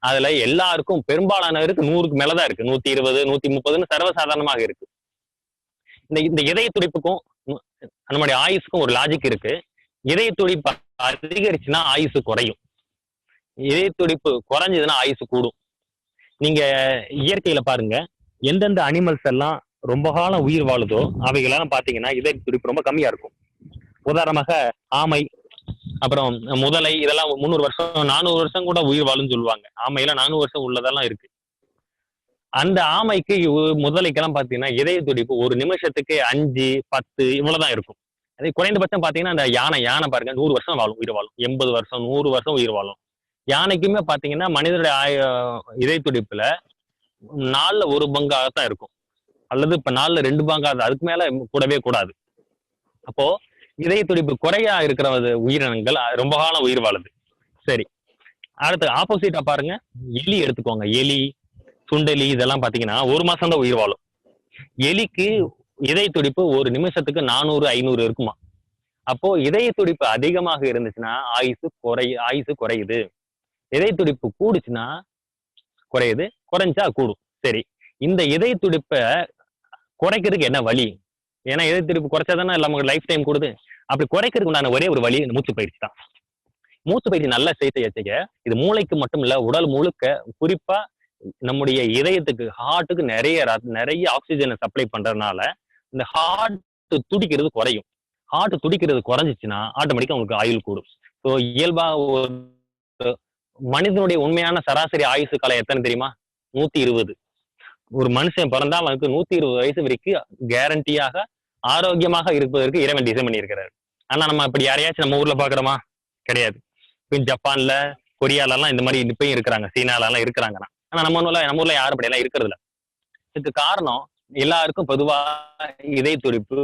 அதுல எல்லாருக்கும் பெரும்பாலானவருக்கு 100க்கு மேலதான் இருக்கு. 120, 130ன்னு சர்வசாதாரணமாக இருக்கு. இந்த இதய துடிப்புக்கும் நம்முடைய ஆயுசுக்கும் ஒரு லாஜிக் இருக்கு. இதய துடிப்பு அதிகரிச்சுன்னா ஆயுசு குறையும், இதய துடிப்பு குறைஞ்சதுன்னா ஆயுசு கூடும். நீங்க இயற்கையில பாருங்க, எந்தெந்த அனிமல்ஸ் எல்லாம் ரொம்ப காலம் உயிர் வாழுதோ அவைகளெல்லாம் பாத்தீங்கன்னா இதய துடிப்பு ரொம்ப கம்மியா இருக்கும். உதாரணமாக ஆமை, அப்புறம் முதலை, இதெல்லாம் 300 வருஷம் 400 வருஷம் கூட உயிர் வாழும்னு சொல்லுவாங்க. ஆமையெல்லாம் 400 வருஷம் உள்ளதெல்லாம் இருக்கு. அந்த ஆமைக்கு முதலைக்கெல்லாம் பாத்தீங்கன்னா இதய துடிப்பு ஒரு நிமிஷத்துக்கு 5, 10 இவ்வளவுதான் இருக்கும். அதே குறைந்தபட்சம் பாத்தீங்கன்னா அந்த யானை பாருங்க 100 வருஷம் உயிர் வாழும், 80 வருஷம் 100 வருஷம் உயிர் வாழும். யானைக்குமே பாத்தீங்கன்னா மனிதனுடைய இதய துடிப்புல 4ல் 1 பங்காகத்தான் இருக்கும், அல்லது இப்ப 4ல் 2 பங்காக, அதுக்கு மேல கூடவே கூடாது. அப்போ இதய துடிப்பு குறையா இருக்கிற உயிரினங்கள் ரொம்ப காலம் உயிர் வாழுது. சரி, அடுத்து ஆப்போசிட்டா பாருங்க, எலி எடுத்துக்கோங்க. எலி, சுண்டெலி இதெல்லாம் பாத்தீங்கன்னா 1 மாசம் தான் உயிர் வாழும். எலிக்கு இதய துடிப்பு ஒரு நிமிஷத்துக்கு 400, 500 இருக்குமா. அப்போ இதய துடிப்பு அதிகமாக இருந்துச்சுன்னா ஆயுசு குறையுது. இதய துடிப்பு கூடுச்சுன்னா குறையுது, குறைஞ்சா கூடும். சரி, இந்த இதய துடிப்பை குறைக்கிறதுக்கு என்ன வழி? ஏன்னா இதய துடிப்பு குறைச்சாதானே நமக்கு லைஃப் டைம் கூடுது. அப்படி குறைக்கிறதுக்கு உண்டான ஒரே ஒரு வழி மூச்சு பயிற்சி தான். மூச்சு பயிற்சி நல்லா செய்ய இது மூளைக்கு மட்டும் இல்ல, உடல் முழுக்க, குறிப்பா நம்முடைய இதயத்துக்கு, ஹார்ட்டுக்கு நிறைய ஆக்சிஜனை சப்ளை பண்றதுனால இந்த ஹார்ட் துடிக்கிறது குறையும். ஹார்ட் துடிக்கிறது குறைஞ்சிச்சுன்னா ஆட்டோமேட்டிக்கா உங்களுக்கு ஆயுள் கூடும். ஸோ இயல்பா ஒரு மனிதனுடைய உண்மையான சராசரி ஆயுசு காலம் எத்தனை தெரியுமா? 120. ஒரு மனுஷன் பிறந்தா அவனுக்கு 120 வயசு வரைக்கும் கேரண்டியாக ஆரோக்கியமாக இருப்பதற்கு இறைவன் டிசைன் பண்ணியிருக்கிறாரு. ஆனா நம்ம இப்படி யாரையாச்சும் நம்ம ஊர்ல பாக்குறோமா? கிடையாது. இப்போ ஜப்பான்ல, கொரியால எல்லாம் இந்த மாதிரி இப்பயும் இருக்கிறாங்க, சீனால எல்லாம் இருக்கிறாங்க. ஆனா நம்ம ஊர்ல யாரும் அப்படி எல்லாம் இருக்கிறது இல்லை. இதுக்கு காரணம் எல்லாருக்கும் பொதுவா இதய துடிப்பு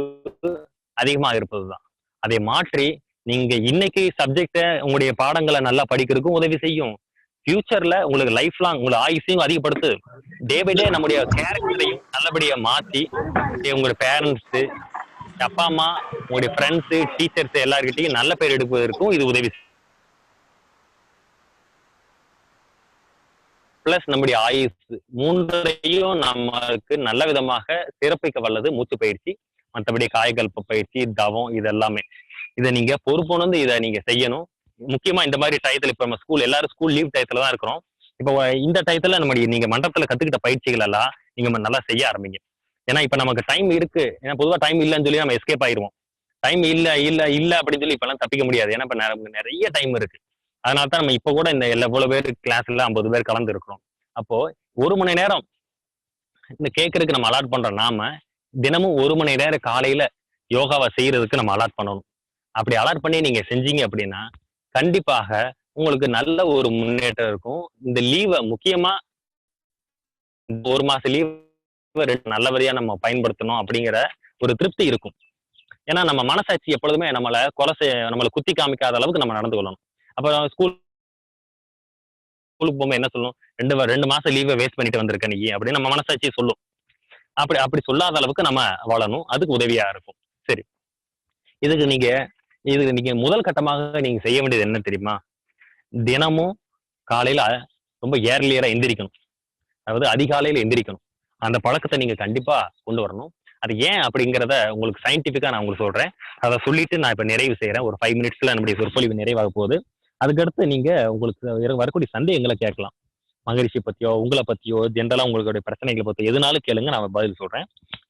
அதிகமா இருப்பதுதான். அதை மாற்றி நீங்க இன்னைக்கு சப்ஜெக்ட உங்களுடைய பாடங்களை நல்லா படிக்கிறதுக்கும் உதவி செய்யும். ஃபியூச்சர்ல உங்களுக்கு லைஃப் லாங் உங்களோட ஆயுசையும் அதிகப்படுத்து. டே பை டே நம்முடைய கேரக்டரையும் நல்லபடியா மாத்தி உங்களுடைய பேரண்ட்ஸ், அப்பா அம்மா, உங்களுடைய ஃப்ரெண்ட்ஸ், டீச்சர்ஸ் எல்லார்கிட்டையும் நல்ல பேர் எடுப்பதற்கும் இது உதவி. பிளஸ் நம்முடைய ஆயுசு 3ஐயும் நமக்கு நல்ல விதமாக சிறப்பிக்க வல்லது மூச்சு பயிற்சி. மற்றபடி காயகல்ப பயிற்சி, தவம், இது எல்லாமே இதை நீங்க பொறுப்புணர்ந்து இதை நீங்க செய்யணும். முக்கியமா இந்த மாதிரி டயத்துல, இப்ப நம்ம எல்லாரும் ஸ்கூல் லீவ் டயத்துல தான் இருக்கிறோம். இப்போ இந்த டயத்துல நீங்க மண்டபத்துல கத்துக்கிட்ட பயிற்சிகள் எல்லாம் நீங்க நல்லா செய்ய ஆரம்பிங்க. ஏன்னா இப்ப நமக்கு டைம் இருக்கு. ஏன்னா பொதுவா டைம் இல்லைன்னு சொல்லி நம்ம எஸ்கேப் ஆயிருவோம். டைம் இல்ல அப்படின்னு சொல்லி இப்ப எல்லாம் தப்பிக்க முடியாது. ஏன்னா இப்ப நிறைய டைம் இருக்கு. அதனால தான் நம்ம இப்ப கூட இந்த எவ்வளவு பேர் கிளாஸ்ல 50 பேர் கலந்து இருக்கிறோம். அப்போ 1 மணி நேரம் இந்த கேட்கறதுக்கு நம்ம அலாட் பண்றோம். நாம தினமும் 1 மணி நேரம் காலையில யோகாவை செய்யறதுக்கு நம்ம அலாட் பண்ணணும். அப்படி அலாட் பண்ணி நீங்க செஞ்சீங்க அப்படின்னா கண்டிப்பாக உங்களுக்கு நல்ல ஒரு முன்னேற்றம் இருக்கும். இந்த லீவை முக்கியமா இந்த 1 மாச லீவ் நல்லபடியா நம்ம பயன்படுத்தணும் அப்படிங்கிற ஒரு திருப்தி இருக்கும். ஏன்னா நம்ம மனசாட்சி எப்பொழுதுமே நம்மளை குத்தி காமிக்காத அளவுக்கு நம்ம நடந்து கொள்ளணும். அப்ப ஸ்கூலுக்கு போகும்போது என்ன சொல்லணும்? 2 மாசம் லீவை வேஸ்ட் பண்ணிட்டு வந்திருக்க நீ அப்படின்னு நம்ம மனசாட்சி சொல்லும். அப்படி அப்படி சொல்லாத அளவுக்கு நம்ம வாழணும். அதுக்கு உதவியா இருக்கும். சரி. இதுக்கு நீங்க இதுக்கு நீங்க முதல் கட்டமாக நீங்க செய்ய வேண்டியது என்ன தெரியுமா? தினமும் காலையில ரொம்ப ஏர்லியரா எந்திரிக்கணும். அதாவது அதிகாலையில எந்திரிக்கணும். அந்த பழக்கத்தை நீங்க கண்டிப்பா கொண்டு வரணும். அது ஏன் அப்படிங்கிறத உங்களுக்கு சயின்டிஃபிக்கா நான் உங்களுக்கு சொல்றேன். அதை சொல்லிட்டு நான் இப்ப நிறைவு செய்யறேன். ஒரு 5 மினிட்ஸ்ல நம்முடைய சொற்பொழிவு நிறைவாக போகுது. அதுக்கடுத்து நீங்க உங்களுக்கு வரக்கூடிய சந்தேகங்களை கேட்கலாம். மகரிஷி பத்தியோ, உங்களை பத்தியோ, ஜென்ரலா உங்களுடைய பிரச்சனைகளை பத்தியோ எதுனாலும் கேளுங்க, நான் பதில் சொல்றேன்.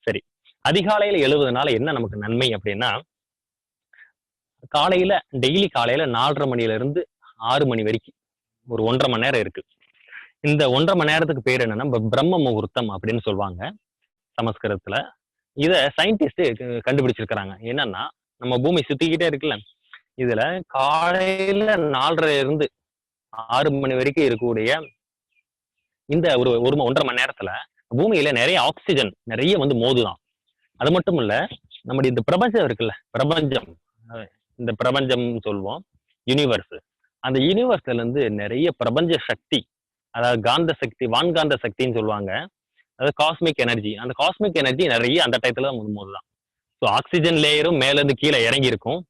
சரி. அதிகாலையில எழுவதனால என்ன நமக்கு நன்மை அப்படின்னா, காலையில டெய்லி காலையில 4:30 மணில இருந்து 6 மணி வரைக்கும் ஒரு 1.5 மணி நேரம் இருக்கு. இந்த 1.5 மணி நேரத்துக்கு பேர் என்னன்னா பிரம்ம முகூர்த்தம் அப்படின்னு சொல்லுவாங்க சமஸ்கிருதத்துல. இத சயின்டிஸ்ட் கண்டுபிடிச்சிருக்கிறாங்க. என்னன்னா நம்ம பூமி சுத்திக்கிட்டே இருக்குல்ல, இதுல காலையில 4:30 இருந்து 6 மணி வரைக்கும் இருக்கக்கூடிய இந்த ஒரு 1.5 மணி நேரத்துல பூமியில நிறைய ஆக்சிஜன் நிறைய வந்து மோதுதான். அது மட்டும் இல்ல, நம்முடைய இந்த பிரபஞ்சம் இருக்குல்ல, பிரபஞ்சம், இந்த பிரபஞ்சம் சொல்லுவோம், யூனிவர்ஸ். அந்த யூனிவர்ஸ்ல இருந்து நிறைய பிரபஞ்ச சக்தி, அதாவது காந்த சக்தி, வான்காந்த சக்தின்னு சொல்லுவாங்க. அதாவது காஸ்மிக் எனர்ஜி. அந்த காஸ்மிக் எனர்ஜி நிறைய அந்த டயத்துல தான் மோதுதான். ஸோ ஆக்சிஜன் லேயரும் மேல இருந்து கீழே இறங்கி இருக்கும்.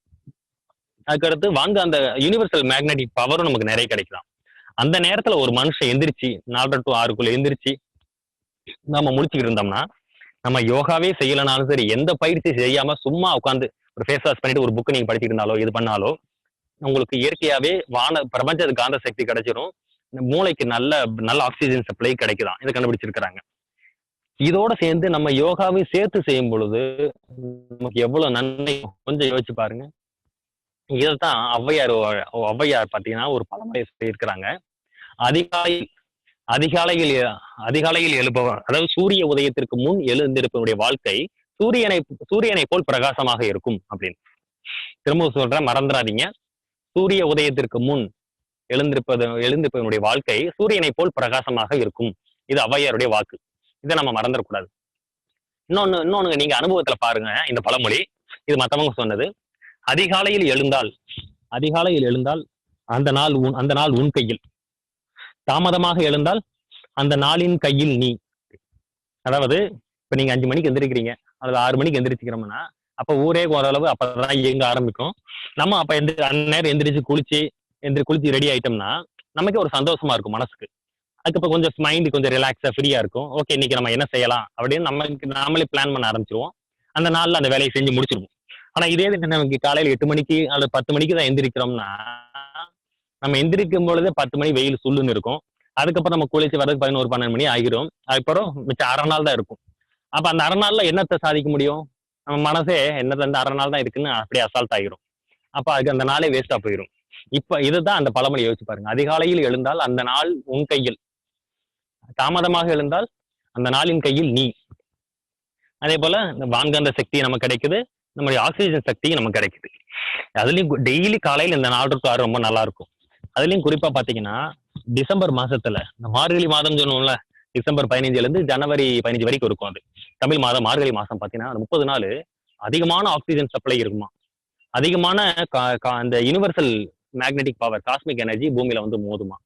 அதுக்கடுத்து வான்காந்த யூனிவர்சல் மேக்னெட்டிக் பவரும் நமக்கு நிறைய கிடைக்கலாம். அந்த நேரத்துல ஒரு மனுஷன் எந்திரிச்சு 4:30 to 6 எந்திரிச்சு நம்ம முடிச்சுக்கிட்டு இருந்தோம்னா, நம்ம யோகாவே செய்யலனாலும் சரி, எந்த பயிற்சி செய்யாம சும்மா உட்காந்து ஒரு ஃபேஸ் வாஷ் பண்ணிட்டு ஒரு புக் நீங்க படிச்சுட்டு இருந்தாலோ இது பண்ணாலோ உங்களுக்கு இயற்கையாவே பிரபஞ்ச காந்த சக்தி கிடைச்சிடும். மூளைக்கு நல்ல நல்ல ஆக்சிஜன் சப்ளை கிடைக்குதான். இதை கண்டுபிடிச்சிருக்கிறாங்க. இதோட சேர்ந்து நம்ம யோகாவையும் சேர்த்து செய்யும் பொழுது நமக்கு எவ்வளவு நன்மை கொஞ்சம் யோசிச்சு பாருங்க. இதைத்தான் ஔவையார் பாத்தீங்கன்னா ஒரு பழமொழி சொல்லியிருக்கிறாங்க. அதிகாலையில் அதிகாலையில் அதிகாலையில் எழுப்பவர், அதாவது சூரிய உதயத்திற்கு முன் எழுந்திருப்பவருடைய வாழ்க்கை சூரியனை சூரியனை போல் பிரகாசமாக இருக்கும் அப்படின்னு. திரும்ப சொல்றேன், மறந்துடாதீங்க. சூரிய உதயத்திற்கு முன் எழுந்திருப்பவனுடைய வாழ்க்கை சூரியனை போல் பிரகாசமாக இருக்கும். இது ஔவையாருடைய வாக்கு. இதை நம்ம மறந்துடக்கூடாது. இன்னொன்னு நீங்க அனுபவத்துல பாருங்க. இந்த பழமொழி இது மத்தவங்க சொன்னது. அதிகாலையில் எழுந்தால் அந்த நாள் உன் கையில். தாமதமாக எழுந்தால் அந்த நாளின் கையில் நீ. அதாவது இப்ப நீங்க 5 மணிக்கு எந்திரிக்கிறீங்க அல்லது 6 மணிக்கு எந்திரிச்சுக்கிறோம்னா அப்ப ஊரே ஓரளவு அப்பதான் இயங்க ஆரம்பிக்கும். நம்ம அப்ப அந்நேரம் எந்திரிச்சு குளிச்சு ரெடி ஆயிட்டோம்னா நமக்கு ஒரு சந்தோஷமா இருக்கும் மனசுக்கு. அதுக்கப்புறம் கொஞ்சம் மைண்ட் கொஞ்சம் ரிலாக்ஸா ஃப்ரீயா இருக்கும். ஓகே, இன்னைக்கு நம்ம என்ன செய்யலாம் அப்படின்னு நாமளே பிளான் பண்ண ஆரம்பிச்சிருவோம். அந்த நாள்ல அந்த வேலையை செஞ்சு முடிச்சிருவோம். ஆனா இதே நமக்கு காலையில 8 மணிக்கு அல்லது 10 மணிக்கு தான் எந்திரிக்கிறோம்னா, நம்ம எந்திரிக்கும் பொழுதே 10 மணி வெயில் சுள்ளுன்னு இருக்கும். அதுக்கப்புறம் நம்ம குளிச்சு வரதுக்கு 11, 12 மணி ஆகிரும். அதுக்கப்புறம் மிச்சம் அரை நாள் தான் இருக்கும். அப்ப அந்த அரை நாள்ல என்னத்தை சாதிக்க முடியும்? நம்ம மனசே என்னது அந்த அரை நாள் தான் இருக்குன்னு அப்படியே அசால்ட் ஆகிரும். அப்ப அதுக்கு அந்த நாளே வேஸ்டா போயிடும். இப்ப இதுதான் அந்த பழமொழி. யோசிச்சு பாருங்க. அதிகாலையில் எழுந்தால் அந்த நாள் உன் கையில், தாமதமாக எழுந்தால் அந்த நாளின் கையில் நீ. அதே போல இந்த வான்காந்த சக்தி நமக்கு கிடைக்குது, நம்முடைய ஆக்சிஜன் சக்தியும் நமக்கு கிடைக்குது. அதுலயும் டெய்லி காலையில இந்த 4 to 6 ரொம்ப நல்லா இருக்கும். அதுலயும் குறிப்பா பாத்தீங்கன்னா டிசம்பர் மாசத்துல இந்த மார்கழி மாதம் சொல்லுவோம்ல, டிசம்பர் 15 இருந்து ஜனவரி 15 வரைக்கும் இருக்கும். அது தமிழ் மாதம் மார்கழி மாசம் பாத்தீங்கன்னா 30 நாள் அதிகமான ஆக்சிஜன் சப்ளை இருக்குமா. அதிகமான அந்த universal magnetic power, cosmic energy பூமியில வந்து மோதுமா.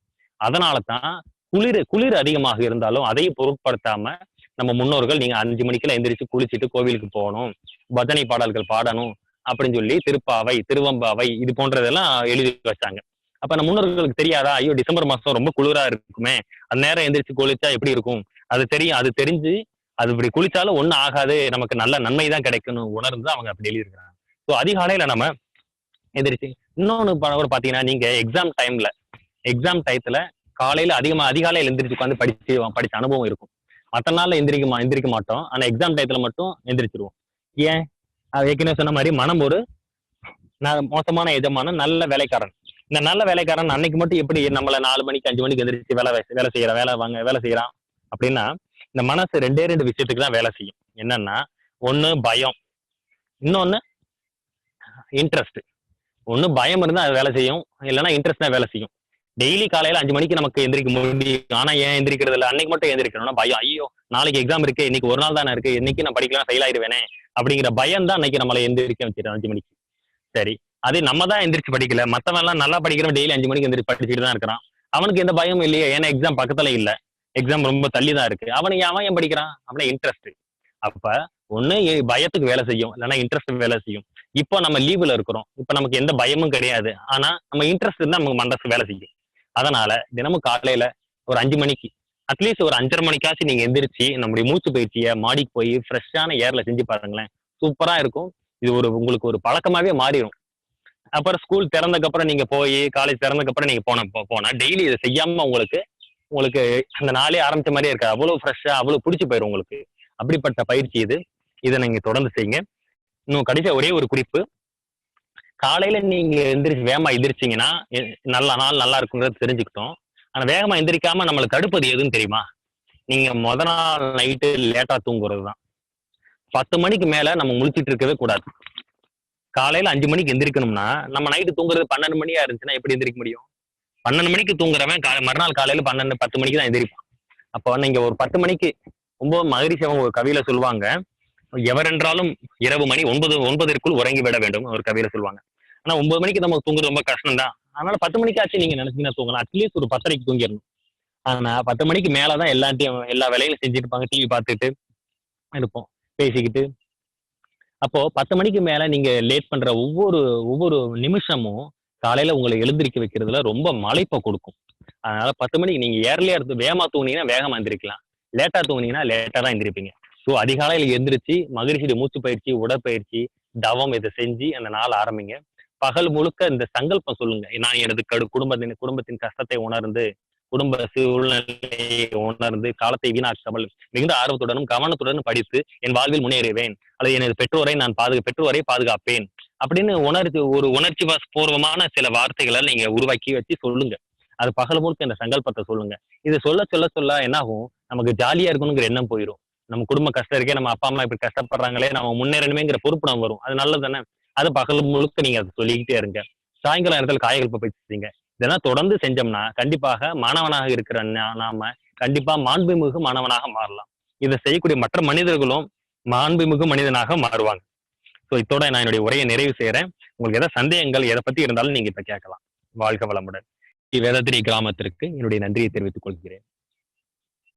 அதனால தான் குளிர் அதிகமாக இருந்தாலும் அதையும் பொருட்படுத்தாம நம்ம முன்னோர்கள் நீங்க 5 மணிக்கெல்லாம் எந்திரிச்சு குளிச்சுட்டு கோவிலுக்கு போகணும், பஜனை பாடல்கள் பாடணும் அப்படின்னு சொல்லி திருப்பாவை, திருவம்பாவை இது போன்றதெல்லாம் எழுதி வச்சாங்க. அப்ப நம்ம முன்னோர்களுக்கு தெரியாதா? ஐயோ, டிசம்பர் மாசம் ரொம்ப குளிரா இருக்குமே, அந்த நேரம் எந்திரிச்சு குளிச்சா எப்படி இருக்கும்? அது தெரியும். அது தெரிஞ்சு அது இப்படி குளிச்சாலும் ஒண்ணும் ஆகாது, நமக்கு நல்ல நன்மை தான் கிடைக்கணும் உணர்ந்து அவங்க அப்படி எழுதியிருக்கிறாங்க. ஸோ அதிகாலையில நம்ம எந்திரிச்சு இன்னொன்னு பாத்தீங்கன்னா, நீங்க எக்ஸாம் டயத்துல காலையில அதிகாலையில எந்திரிச்சு உட்காந்து படிச்ச அனுபவம் இருக்கும். மற்ற நாள்ல எந்திரிக்க மாட்டோம். ஆனா எக்ஸாம் டயத்துல மட்டும் எந்திரிச்சிருவோம். ஏன்? அது ஏற்கனவே சொன்ன மாதிரி மனம் ஒரு மோசமான எஜமானன், நல்ல வேலைக்காரன். இந்த நல்ல வேலைக்காரன் அன்னைக்கு மட்டும் எப்படி நம்மள 4 மணிக்கு 5 மணிக்கு எந்திரிச்சு வேலை செய்யறான் அப்படின்னா, இந்த மனசு 2 விஷயத்துக்கு தான் வேலை செய்யும். என்னன்னா, ஒண்ணு பயம், இன்னொன்னு இன்ட்ரெஸ்ட். ஒண்ணு பயம் இருந்தா அது வேலை செய்யும், இல்லைன்னா இன்ட்ரெஸ்ட் தான் வேலை செய்யும். டெய்லி காலையில 5 மணிக்கு நமக்கு எந்திரிக்க முடியும். ஆனா ஏன் எந்திரிக்கிறது இல்ல? அன்னைக்கு மட்டும் எந்திரிக்கணும்னா பயம். ஐயோ! நாளைக்கு எக்ஸாம் இருக்கு. இன்னைக்கு ஒரு நாள் தானே இருக்கு. இன்னைக்கு நான் படிக்கலாம் ஃபெயில் ஆயிருவேனே! அப்படிங்கிற பயம் தான் அன்னைக்கு நம்மள எந்திரிக்க வச்சிரும் 5 மணிக்கு. சரி. அதே நம்ம தான் எந்திரிச்சு படிக்கல. மத்தவன்லாம் நல்லா படிக்கிறவன் டெய்லி 5 மணிக்கு எந்திரிச்சு படிச்சுட்டு தான் இருக்கிறான். அவனுக்கு எந்த பயமும் இல்லையே. ஏன்னா எக்ஸாம் பக்கத்துல இல்ல. எக்ஸாம் ரொம்ப தள்ளி தான் இருக்கு. அவன் ஏன் படிக்கிறான்? அவன இன்ட்ரெஸ்ட். அப்ப ஒண்ணு பயத்துக்கு வேலை செய்யும். இல்லன்னா இன்ட்ரெஸ்ட் வேலை செய்யும். இப்போ நம்ம லீவ்ல இருக்கிறோம். இப்ப நமக்கு எந்த பயமும் கிடையாது. ஆனா நம்ம இன்ட்ரெஸ்ட் இருந்தா நமக்கு மனசு வேலை செய்யும். அதனால தினமும் காலையில ஒரு 5 மணிக்கு அட்லீஸ்ட் ஒரு 5:30 மணிக்காச்சும் நீங்க எந்திரிச்சு நம்முடைய மூச்சு பயிற்சியை மாடிக்கு போய் ஃப்ரெஷ்ஷான ஏர்ல செஞ்சு பாருங்களேன். சூப்பரா இருக்கும். இது உங்களுக்கு ஒரு பழக்கமாவே மாறிடும். அப்புறம் ஸ்கூல் திறந்ததுக்கு அப்புறம் நீங்க போய் காலேஜ் திறந்ததுக்கு அப்புறம் நீங்க போனா டெய்லி இதை செய்யாம உங்களுக்கு உங்களுக்கு அந்த நாளே ஆரம்பிச்ச மாதிரியே இருக்காது. அவ்வளவு ஃப்ரெஷ்ஷா அவ்வளவு பிடிச்சு போயிடும் உங்களுக்கு. அப்படிப்பட்ட பயிற்சி இது. இதை நீங்க தொடர்ந்து செய்யுங்க. இன்னும் கடைசியா ஒரே ஒரு குறிப்பு. காலையில நீங்க எந்திரிச்சு வேகமா எந்திரிச்சீங்கன்னா நல்ல நாள் நல்லா இருக்குங்கிறத தெரிஞ்சுக்கிட்டோம். ஆனா வேகமா எந்திரிக்காம நம்மளை தடுப்பது எதுன்னு தெரியுமா? நீங்க முத நாள் நைட்டு லேட்டா தூங்குறது தான். 10 மணிக்கு மேல நம்ம முழிச்சிட்டு இருக்கவே கூடாது. காலையில 5 மணிக்கு எந்திரிக்கணும்னா நம்ம நைட்டு தூங்குறது 12 மணியா இருந்துச்சுன்னா எப்படி எந்திரிக்க முடியும்? 12 மணிக்கு தூங்குறவன் மறுநாள் காலையில 12, 10 மணிக்கு தான் எந்திரிப்பான். அப்போ நீங்க ஒரு 10 மணிக்கு ரொம்ப மகரிஷி அவங்க ஒரு கவியில சொல்லுவாங்க, எவரென்றாலும் இரவு மணி 9 உறங்கி விட வேண்டும் ஒரு கவியில சொல்லுவாங்க. ஆனா 9 மணிக்கு நம்ம தூங்குறது ரொம்ப கஷ்டம் தான். அதனால 10 மணிக்காச்சும் நீங்க நினைச்சீங்கன்னா தூங்கலாம். அட்லீஸ்ட் ஒரு 10:30க்கு தூங்கிடணும். ஆனா 10 மணிக்கு மேலதான் எல்லா வேலைகளும் செஞ்சுட்டு இருப்பாங்க. டிவி பார்த்துட்டு இருப்போம், பேசிக்கிட்டு. அப்போ 10 மணிக்கு மேல நீங்க லேட் பண்ற ஒவ்வொரு ஒவ்வொரு நிமிஷமும் காலையில உங்களை எழுந்திருக்க வைக்கிறதுல ரொம்ப மலைப்பை கொடுக்கும். அதனால 10 மணிக்கு நீங்க ஏர்லியா இருந்து வேகமா தூங்குனீங்கன்னா வேகமா எந்திரிக்கலாம். லேட்டா தூங்குனீங்கன்னா லேட்டா தான் எந்திரிப்பீங்க. ஸோ அதிகாலையில எந்திரிச்சு மகிழ்ச்சியுடைய மூச்சு பயிற்சி, உடற்பயிற்சி, தவம் இதை செஞ்சு அந்த நாள் ஆரம்பிங்க. பகல் முழுக்க இந்த சங்கல்பம் சொல்லுங்க. நான் எனது குடும்பத்தின் கஷ்டத்தை உணர்ந்து, குடும்ப சூழ்நிலையை உணர்ந்து, காலத்தை வீணாக்காமல் மிகுந்த ஆர்வத்துடனும் கவனத்துடனும் படித்து என் வாழ்வில் முன்னேறுவேன். அல்லது எனது பெற்றோரை பாதுகாப்பேன் அப்படின்னு ஒரு உணர்ச்சி பூர்வமான சில வார்த்தைகளை நீங்க உருவாக்கி வச்சு சொல்லுங்க. அது பகல் முழுக்க இந்த சங்கல்பத்தை சொல்லுங்க. இது சொல்ல சொல்ல சொல்ல என்ன ஆகும்? நமக்கு ஜாலியா இருக்கணுங்கிற எண்ணம் போயிடும். நம்ம குடும்ப கஷ்டம் இருக்கே, நம்ம அப்பா அம்மா இப்படி கஷ்டப்படுறாங்களே, நம்ம முன்னேறணுமேங்கிற பொறுப்பு நம்ம வரும். அது நல்லது தானே? அது பகல் முழுக்க நீங்க அதை சொல்லிக்கிட்டே இருங்க. சாயங்காலம் நேரத்தில் காயகல்ப பயிற்சி செய்யுங்க. இதெல்லாம் தொடர்ந்து செஞ்சோம்னா கண்டிப்பாக மாணவனாக இருக்கிற நாம கண்டிப்பா மாண்புமிகு மாணவனாக மாறலாம். இதை செய்யக்கூடிய மற்ற மனிதர்களும் மாண்புமிகு மனிதனாக மாறுவாங்க. ஸோ இதோட நான் என்னுடைய உரையை நிறைவு செய்யறேன். உங்களுக்கு ஏதாவது சந்தேகங்கள் எதை பத்தி இருந்தாலும் நீங்க இப்ப கேட்கலாம். வாழ்க வளமுடன். வேதத்திரி கிராமத்திற்கு என்னுடைய நன்றியை தெரிவித்துக் கொள்கிறேன்.